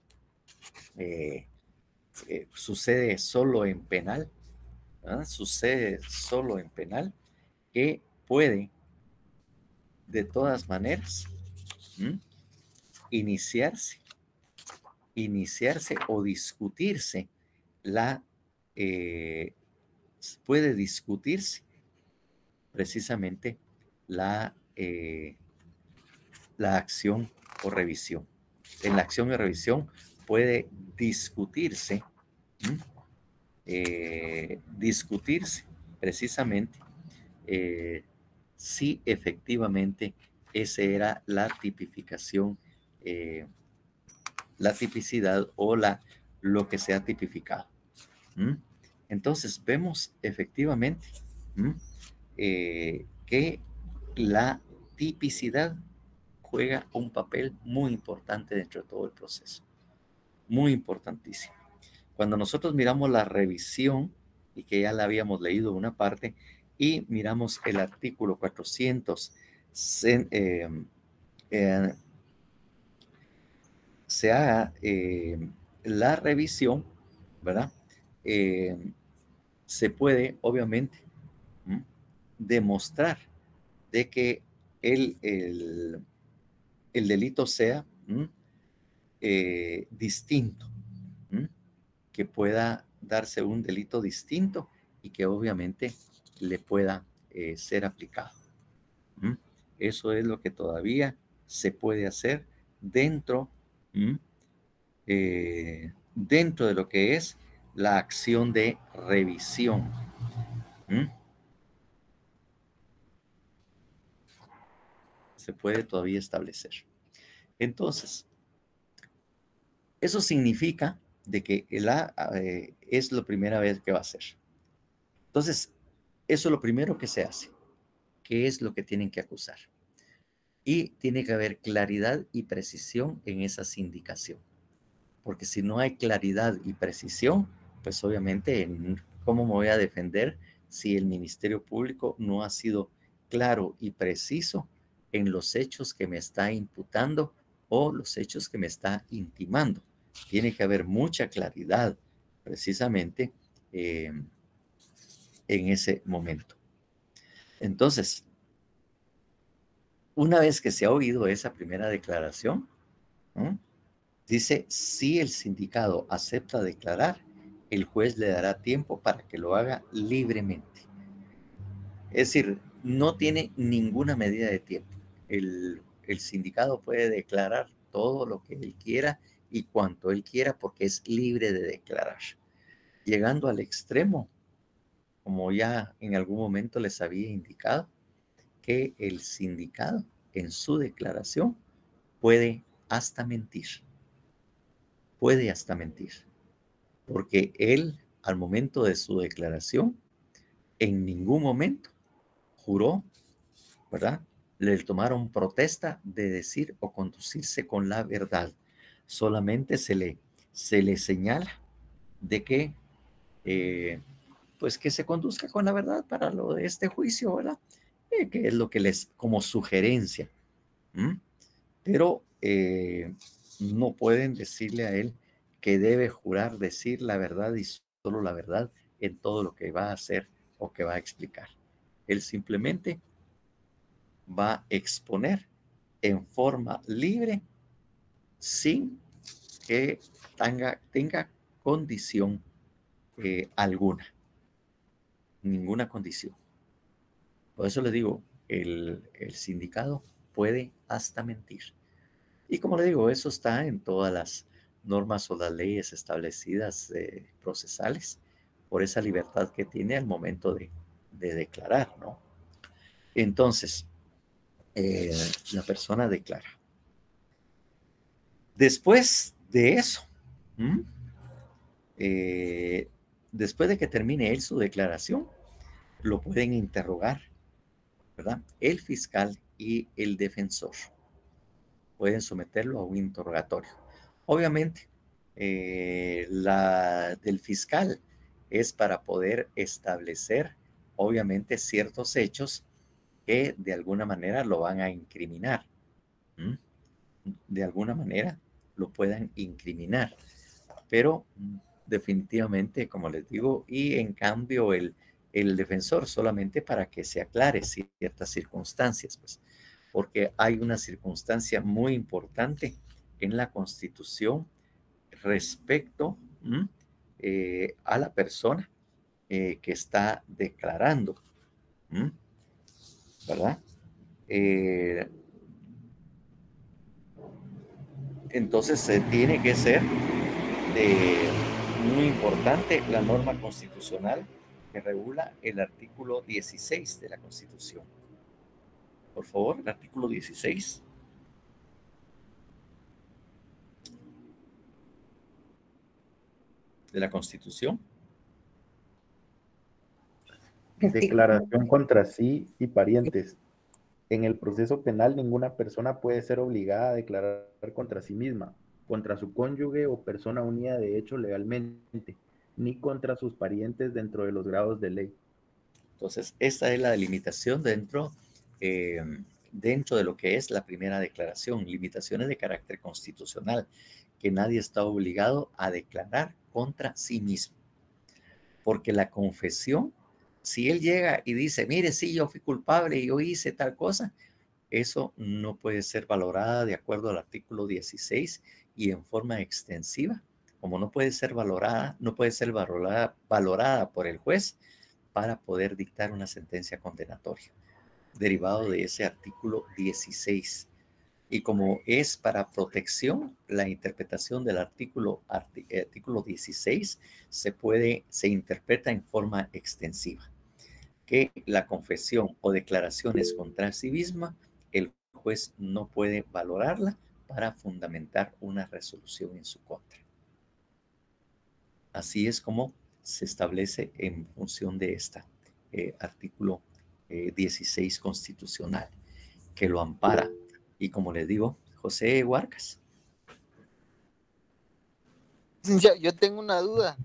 sucede solo en penal, ¿verdad? Sucede solo en penal, que puede de todas maneras iniciarse o discutirse puede discutirse precisamente la acción o revisión. En la acción de revisión puede discutirse precisamente si efectivamente esa era la tipificación la tipicidad o lo que se ha tipificado. Entonces, vemos efectivamente que la tipicidad juega un papel muy importante dentro de todo el proceso. Muy importantísimo. Cuando nosotros miramos la revisión, y que ya la habíamos leído una parte, y miramos el artículo 400, se haga la revisión, ¿verdad? Se puede, obviamente, demostrar de que el delito sea distinto, que pueda darse un delito distinto y que obviamente le pueda ser aplicado. Eso es lo que todavía se puede hacer dentro de lo que es la acción de revisión. Se puede todavía establecer. Entonces, eso significa de que es la primera vez que va a ser. Entonces, eso es lo primero que se hace. ¿Qué es lo que tienen que acusar? Y tiene que haber claridad y precisión en esa sindicación. Porque si no hay claridad y precisión, pues obviamente, ¿cómo me voy a defender si el Ministerio Público no ha sido claro y preciso en los hechos que me está imputando o los hechos que me está intimando? Tiene que haber mucha claridad precisamente en ese momento. Entonces, una vez que se ha oído esa primera declaración, dice, si el sindicado acepta declarar, el juez le dará tiempo para que lo haga libremente. Es decir, no tiene ninguna medida de tiempo. El sindicado puede declarar todo lo que él quiera y cuanto él quiera porque es libre de declarar. Llegando al extremo, como ya en algún momento les había indicado, que el sindicado en su declaración puede hasta mentir. Puede hasta mentir. Porque él, al momento de su declaración, en ningún momento juró, ¿verdad? Le tomaron protesta de decir o conducirse con la verdad. Solamente se le señala de que, pues que se conduzca con la verdad para lo de este juicio, ¿verdad? Que es lo que les, como sugerencia. Pero no pueden decirle a él que debe jurar decir la verdad y solo la verdad en todo lo que va a hacer o que va a explicar. Él simplemente va a exponer en forma libre sin que tenga condición alguna. Ninguna condición. Por eso les digo, el sindicado puede hasta mentir. Y como le digo, eso está en todas las normas o las leyes establecidas procesales por esa libertad que tiene al momento de declarar, ¿no? Entonces, la persona declara. Después de eso, después de que termine él su declaración, lo pueden interrogar, ¿verdad? El fiscal y el defensor pueden someterlo a un interrogatorio. Obviamente, la del fiscal es para poder establecer, obviamente, ciertos hechos que de alguna manera lo van a incriminar. De alguna manera lo puedan incriminar. Pero definitivamente, como les digo, y en cambio el defensor solamente para que se aclare ciertas circunstancias, pues, porque hay una circunstancia muy importante en la Constitución respecto a la persona que está declarando, ¿verdad? Entonces tiene que ser muy importante la norma constitucional que regula el artículo 16 de la Constitución. Por favor, el artículo 16. de la Constitución. Declaración contra sí y parientes. En el proceso penal, ninguna persona puede ser obligada a declarar contra sí misma, contra su cónyuge o persona unida de hecho legalmente, ni contra sus parientes dentro de los grados de ley. Entonces, esta es la delimitación dentro de lo que es la primera declaración, limitaciones de carácter constitucional, que nadie está obligado a declarar contra sí mismo. Porque la confesión, si él llega y dice, mire, sí, yo fui culpable y yo hice tal cosa, eso no puede ser valorada de acuerdo al artículo 16 y en forma extensiva. Como no puede ser valorada, no puede ser valorada por el juez para poder dictar una sentencia condenatoria, derivado de ese artículo 16. Y como es para protección, la interpretación del artículo 16 se interpreta en forma extensiva. Que la confesión o declaraciones contra sí misma, el juez no puede valorarla para fundamentar una resolución en su contra. Así es como se establece en función de este artículo 16 constitucional, que lo ampara. Y como les digo, José Huarcas. Yo tengo una duda.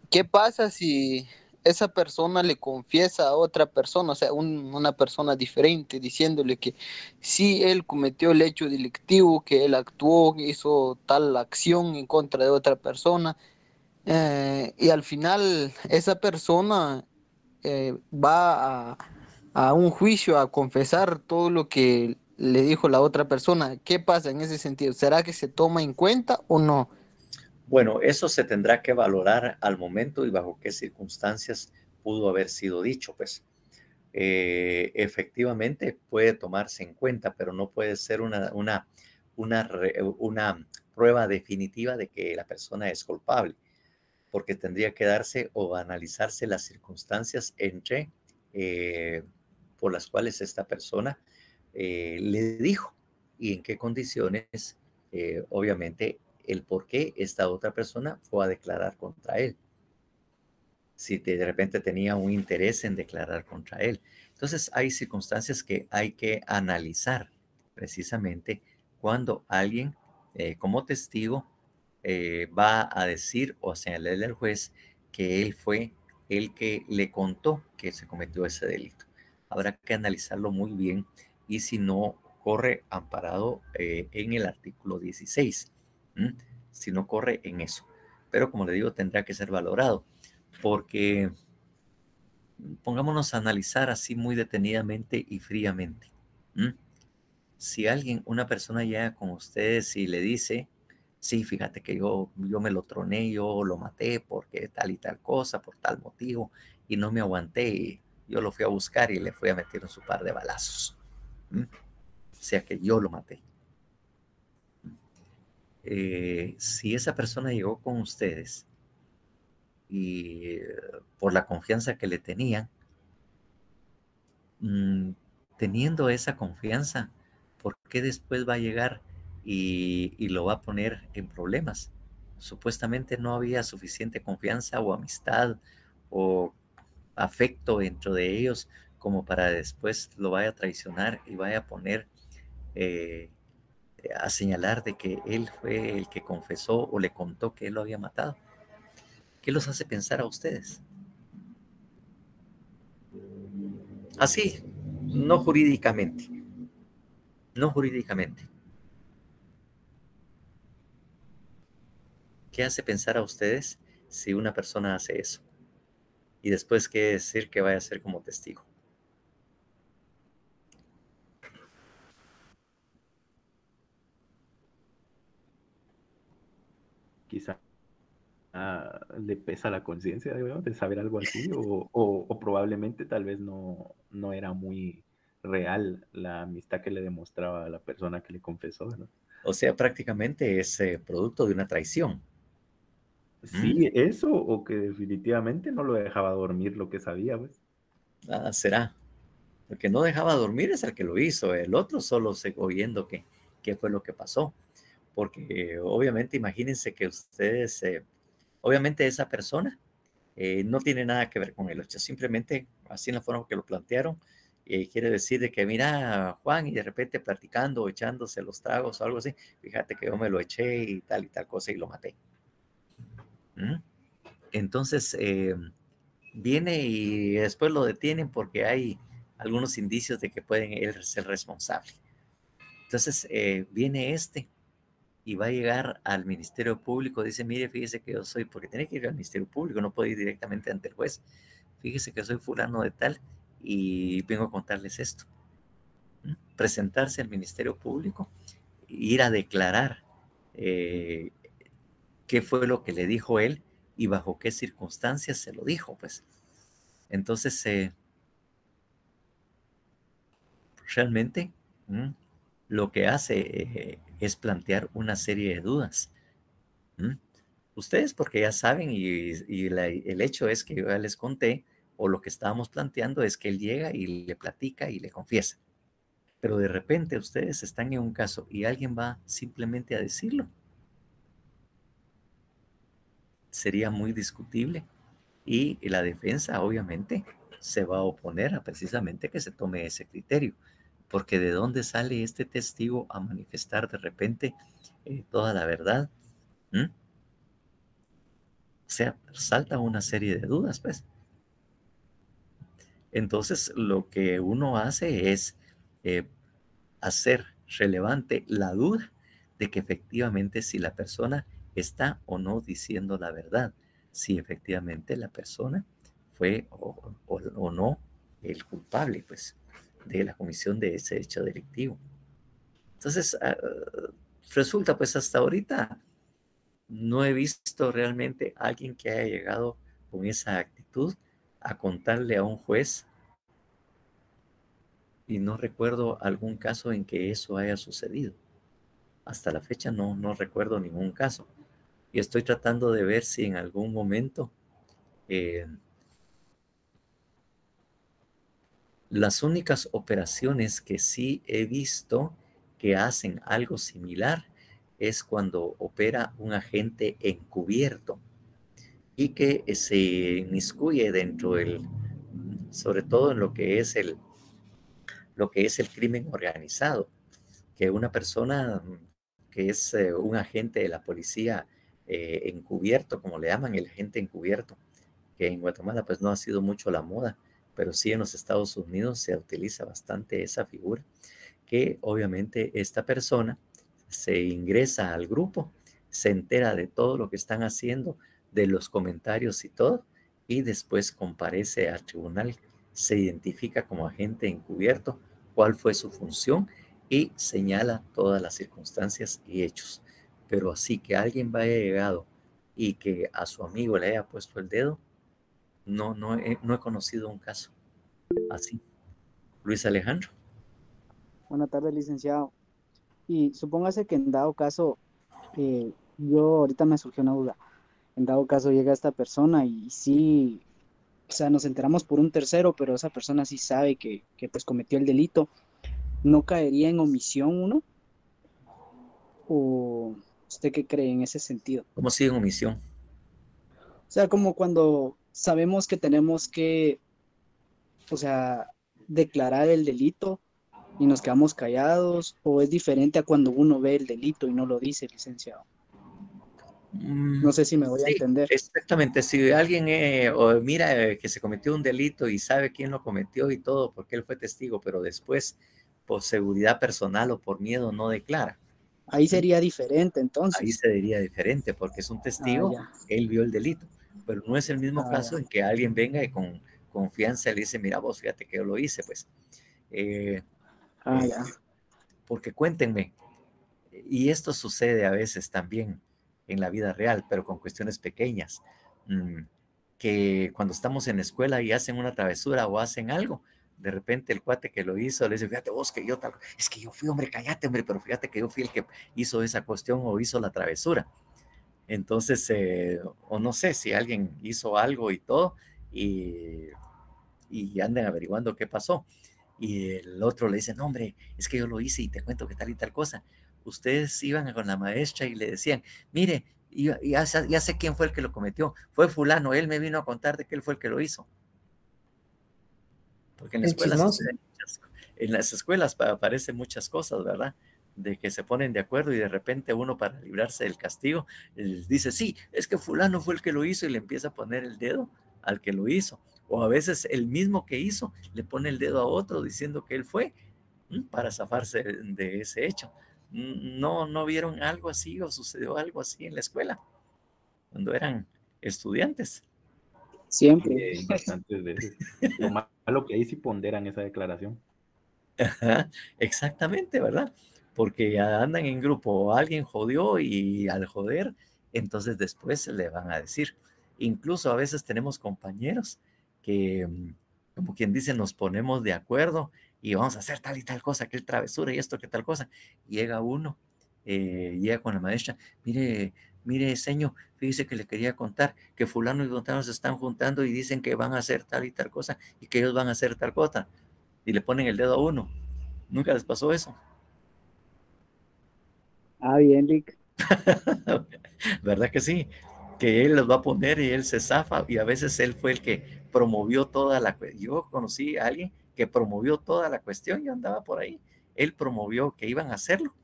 ¿Qué pasa si esa persona le confiesa a otra persona, o sea, una persona diferente, diciéndole que sí, él cometió el hecho delictivo, que él actuó, hizo tal acción en contra de otra persona, y al final esa persona va a un juicio a confesar todo lo que le dijo la otra persona? ¿Qué pasa en ese sentido? ¿Será que se toma en cuenta o no? Bueno, eso se tendrá que valorar al momento y bajo qué circunstancias pudo haber sido dicho, pues. Efectivamente puede tomarse en cuenta, pero no puede ser una prueba definitiva de que la persona es culpable, porque tendría que darse o analizarse las circunstancias por las cuales esta persona le dijo y en qué condiciones, obviamente, el por qué esta otra persona fue a declarar contra él. Si de repente tenía un interés en declarar contra él. Entonces hay circunstancias que hay que analizar precisamente cuando alguien como testigo va a decir o a señalarle al juez que él fue el que le contó que se cometió ese delito. Habrá que analizarlo muy bien y si no corre amparado en el artículo 16. Si no corre en eso. Pero como le digo, tendrá que ser valorado. Porque pongámonos a analizar así muy detenidamente y fríamente. Si una persona llega con ustedes y le dice, sí, fíjate que yo me lo troné, yo lo maté porque tal y tal cosa, por tal motivo, y no me aguanté, y yo lo fui a buscar y le fui a meter su par de balazos. O sea que yo lo maté. Si esa persona llegó con ustedes y por la confianza que le tenían, teniendo esa confianza, ¿por qué después va a llegar y lo va a poner en problemas? Supuestamente no había suficiente confianza o amistad o afecto dentro de ellos como para después lo vaya a traicionar y vaya a poner a señalar de que él fue el que confesó o le contó que él lo había matado. ¿Qué los hace pensar a ustedes? Así, no jurídicamente. No jurídicamente. ¿Qué hace pensar a ustedes si una persona hace eso? Y después, ¿qué decir que vaya a ser como testigo? Quizá le pesa la conciencia de saber algo así o probablemente tal vez no era muy real la amistad que le demostraba a la persona que le confesó, ¿no? O sea, prácticamente es producto de una traición. Sí, eso o que definitivamente no lo dejaba dormir lo que sabía, pues. Será. El que no dejaba dormir es el que lo hizo. El otro solo oyendo qué fue lo que pasó. porque obviamente imagínense que ustedes, obviamente esa persona no tiene nada que ver con el hecho, simplemente así en la forma que lo plantearon, quiere decir de que mira Juan y de repente platicando o echándose los tragos o algo así, fíjate que yo me lo eché y tal cosa y lo maté. Entonces viene y después lo detienen porque hay algunos indicios de que pueden él ser responsable. Entonces viene y va a llegar al Ministerio Público, dice, mire, fíjese que yo soy, porque tiene que ir al Ministerio Público, no puede ir directamente ante el juez, fíjese que soy fulano de tal y vengo a contarles esto. Presentarse al Ministerio Público, ir a declarar qué fue lo que le dijo él y bajo qué circunstancias se lo dijo, pues. Entonces, realmente lo que hace es plantear una serie de dudas. Ustedes porque ya saben y el hecho es que yo ya les conté, o lo que estábamos planteando es que él llega y le platica y le confiesa. Pero de repente ustedes están en un caso y alguien va simplemente a decirlo. Sería muy discutible y la defensa obviamente se va a oponer a precisamente que se tome ese criterio, porque ¿de dónde sale este testigo a manifestar de repente toda la verdad? O sea, salta una serie de dudas, pues. Entonces, lo que uno hace es hacer relevante la duda de que efectivamente si la persona está o no diciendo la verdad, si efectivamente la persona fue o no el culpable, pues, de la comisión de ese hecho delictivo. Entonces, resulta, pues, hasta ahorita no he visto realmente a alguien que haya llegado con esa actitud a contarle a un juez, y no recuerdo algún caso en que eso haya sucedido. Hasta la fecha no recuerdo ningún caso. Y estoy tratando de ver si en algún momento las únicas operaciones que sí he visto que hacen algo similar es cuando opera un agente encubierto y que se inmiscuye dentro sobre todo en lo que es el crimen organizado, que una persona que es un agente de la policía encubierto, como le llaman, el agente encubierto, que en Guatemala pues no ha sido mucho la moda, pero sí en los Estados Unidos se utiliza bastante esa figura, que obviamente esta persona se ingresa al grupo, se entera de todo lo que están haciendo, de los comentarios y todo, y después comparece al tribunal, se identifica como agente encubierto, cuál fue su función y señala todas las circunstancias y hechos. Pero así que alguien vaya llegado y que a su amigo le haya puesto el dedo, no he conocido un caso así. Luis Alejandro. Buenas tardes, licenciado. Y supóngase que en dado caso, yo ahorita me surgió una duda. En dado caso llega esta persona y sí, o sea, nos enteramos por un tercero, pero esa persona sí sabe que pues cometió el delito. ¿No caería en omisión uno? ¿O usted qué cree en ese sentido? ¿Cómo sigue en omisión? O sea, como cuando sabemos que tenemos que, o sea, declarar el delito y nos quedamos callados, o es diferente a cuando uno ve el delito y no lo dice, licenciado. No sé si me voy a entender. Exactamente, si alguien mira que se cometió un delito y sabe quién lo cometió y todo, porque él fue testigo, pero después, por seguridad personal o por miedo, no declara. Ahí sería diferente, entonces. Ahí sería diferente, porque es un testigo, él vio el delito, pero no es el mismo caso en que alguien venga y con confianza le dice, mira vos, fíjate que yo lo hice, pues. Porque cuéntenme, y esto sucede a veces también en la vida real, pero con cuestiones pequeñas, que cuando estamos en la escuela y hacen una travesura o hacen algo, de repente el cuate que lo hizo le dice, fíjate vos que yo tal, es que yo fui, hombre, cállate, hombre, pero fíjate que yo fui el que hizo esa cuestión o hizo la travesura. Entonces, o no sé si alguien hizo algo y todo, y andan averiguando qué pasó. Y el otro le dice, no, hombre, es que yo lo hice y te cuento que tal y tal cosa. ustedes iban con la maestra y le decían, mire, ya sé quién fue el que lo cometió, fue fulano, él me vino a contar de que él fue el que lo hizo. Porque en las escuelas aparecen muchas cosas, ¿verdad? De que se ponen de acuerdo y de repente uno, para librarse del castigo, dice, sí, es que fulano fue el que lo hizo, y le empieza a poner el dedo al que lo hizo. O a veces el mismo que hizo le pone el dedo a otro diciendo que él fue, para zafarse de ese hecho. ¿No vieron algo así o sucedió algo así en la escuela cuando eran estudiantes? Siempre. Bastantes veces. Lo malo que ahí sí ponderan esa declaración. Ajá, exactamente, ¿verdad? Porque andan en grupo, alguien jodió y al joder, entonces después le van a decir. Incluso a veces tenemos compañeros que, como quien dice, nos ponemos de acuerdo y vamos a hacer tal y tal cosa, aquel travesura y esto, que tal cosa. Llega uno, llega con la maestra, mire, señor, fíjese que le quería contar que fulano y fulano se están juntando y dicen que van a hacer tal y tal cosa y que ellos van a hacer tal cosa. Y le ponen el dedo a uno. ¿Nunca les pasó eso? Bien, Rick. ¿Verdad que sí? Que él los va a poner y él se zafa, y a veces él fue el que promovió toda la cuestión. Yo conocí a alguien que promovió toda la cuestión, yo andaba por ahí, él promovió que iban a hacerlo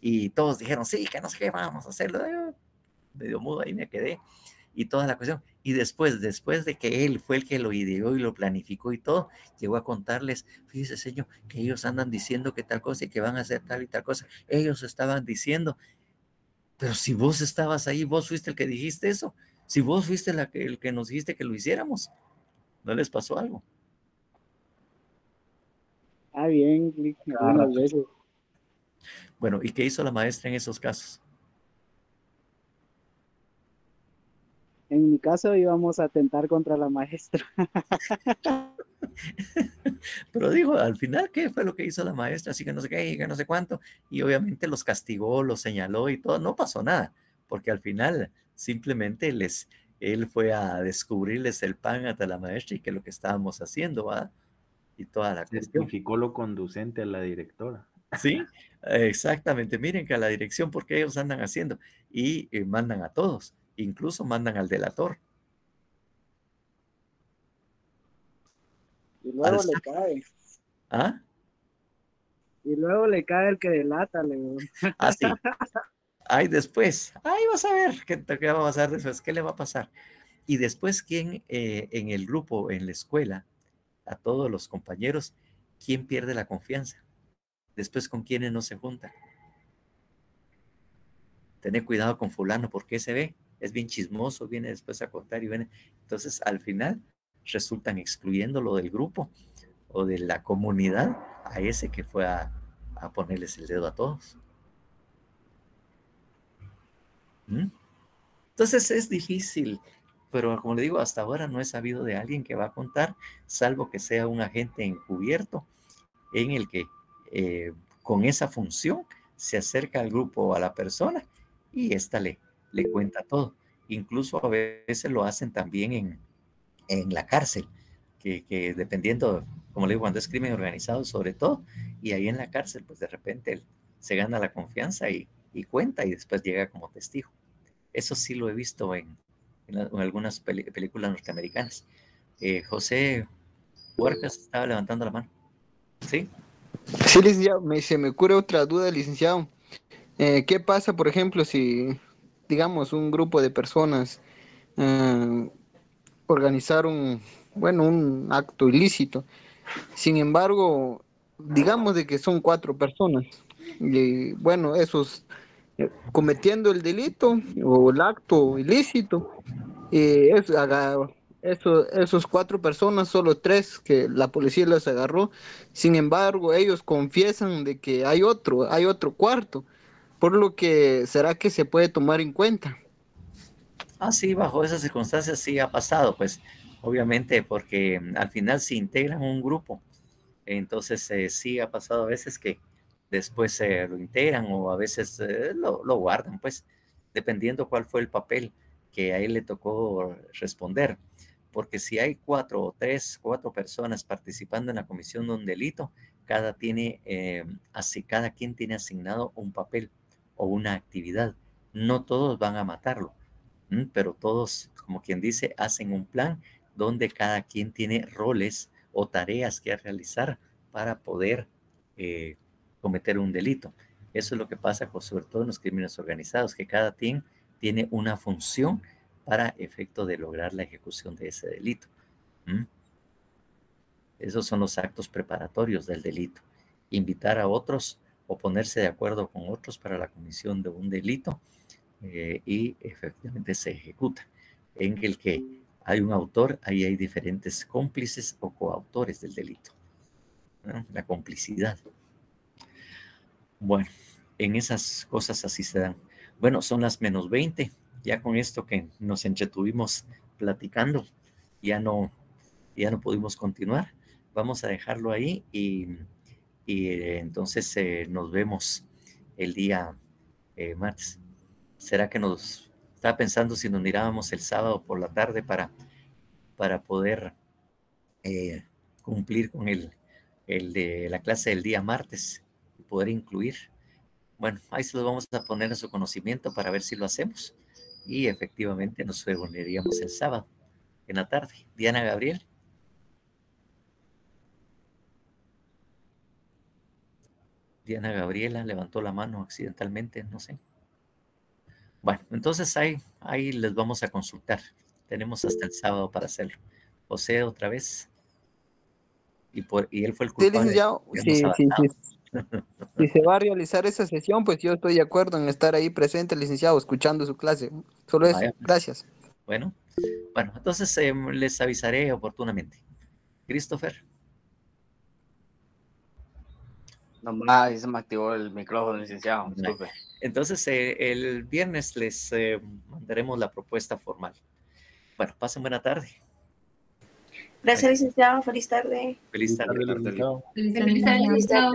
y todos dijeron, sí, que no sé qué, vamos a hacerlo. Medio mudo ahí me quedé y toda la cuestión. Y después de que él fue el que lo ideó y lo planificó y todo, llegó a contarles, fíjese, señor, que ellos andan diciendo que tal cosa y que van a hacer tal y tal cosa. Ellos estaban diciendo, pero si vos estabas ahí, vos fuiste el que dijiste eso, si vos fuiste el que nos dijiste que lo hiciéramos, ¿no les pasó algo? Bien, Rick, algunas veces. Bueno, ¿y qué hizo la maestra en esos casos? En mi caso íbamos a atentar contra la maestra. Pero dijo, al final, ¿qué fue lo que hizo la maestra? Así que no sé qué, que no sé cuánto. Y obviamente los castigó, los señaló y todo. No pasó nada, porque al final simplemente él fue a descubrirles el pan hasta la maestra y que lo que estábamos haciendo, ¿va? Y toda la cuestión. Testificó lo conducente a la directora. Sí, exactamente. Miren que a la dirección, porque ellos andan haciendo, y mandan a todos, incluso mandan al delator. Y luego le cae. ¿Ah? Y luego le cae el que delata. Sí. Ay, después. Ay, vas a ver qué va a pasar después. ¿Qué le va a pasar? Y después, ¿quién en el grupo, en la escuela, a todos los compañeros, quién pierde la confianza? Después, ¿con quiénes no se junta? Tener cuidado con fulano, porque se ve, es bien chismoso, viene después a contar y viene. Entonces, al final, resultan excluyéndolo del grupo o de la comunidad a ese que fue a ponerles el dedo a todos. Entonces es difícil, pero como le digo, hasta ahora no he sabido de alguien que va a contar, salvo que sea un agente encubierto en el que con esa función se acerca al grupo o a la persona y ésta le cuenta todo. Incluso a veces lo hacen también en la cárcel, que dependiendo, como le digo, cuando es crimen organizado sobre todo, y ahí en la cárcel, pues de repente él se gana la confianza y cuenta y después llega como testigo. Eso sí lo he visto en algunas películas norteamericanas. José Huercas estaba levantando la mano. ¿Sí? Sí, licenciado, se me ocurre otra duda, licenciado. ¿Qué pasa, por ejemplo, si, digamos, un grupo de personas organizaron, un acto ilícito? Sin embargo, digamos de que son 4 personas. Y esos cometiendo el delito o el acto ilícito, esos 4 personas, solo 3 que la policía les agarró. Sin embargo, ellos confiesan de que hay otro cuarto, por lo que será que se puede tomar en cuenta. Sí, bajo esas circunstancias sí ha pasado, pues obviamente porque al final se integran un grupo, entonces sí ha pasado a veces que después lo integran o a veces lo guardan, pues dependiendo cuál fue el papel que a él le tocó responder, porque si hay 4 personas participando en la comisión de un delito, cada quien tiene asignado un papel o una actividad. No todos van a matarlo, pero todos, como quien dice, hacen un plan donde cada quien tiene roles o tareas que realizar para poder cometer un delito. Eso es lo que pasa sobre todo en los crímenes organizados, que cada quien tiene una función para efecto de lograr la ejecución de ese delito. Esos son los actos preparatorios del delito. Invitar a otros o ponerse de acuerdo con otros para la comisión de un delito y efectivamente se ejecuta. En el que hay un autor, ahí hay diferentes cómplices o coautores del delito. La complicidad. Bueno, en esas cosas así se dan. Bueno, son las -20. Ya con esto que nos entretuvimos platicando, ya no pudimos continuar. Vamos a dejarlo ahí y entonces nos vemos el día martes. ¿Será que estaba pensando si nos mirábamos el sábado por la tarde para poder cumplir con el de la clase del día martes y poder incluir? Bueno, ahí se lo vamos a poner a su conocimiento para ver si lo hacemos. Y efectivamente nos reuniríamos el sábado en la tarde. Diana Gabriel. Diana Gabriela levantó la mano accidentalmente, no sé. Bueno, entonces ahí les vamos a consultar. Tenemos hasta el sábado para hacerlo. José, otra vez. Y él fue el culpable. Sí. Si se va a realizar esa sesión, pues yo estoy de acuerdo en estar ahí presente, licenciado, escuchando su clase. Solo eso. Vaya. Gracias. Bueno, entonces les avisaré oportunamente. Christopher. Nomás se me activó el micrófono, licenciado. Disculpe. Entonces, el viernes les mandaremos la propuesta formal. Bueno, pasen buena tarde. Gracias, licenciado. Feliz tarde. Feliz tarde. Feliz tarde, licenciado.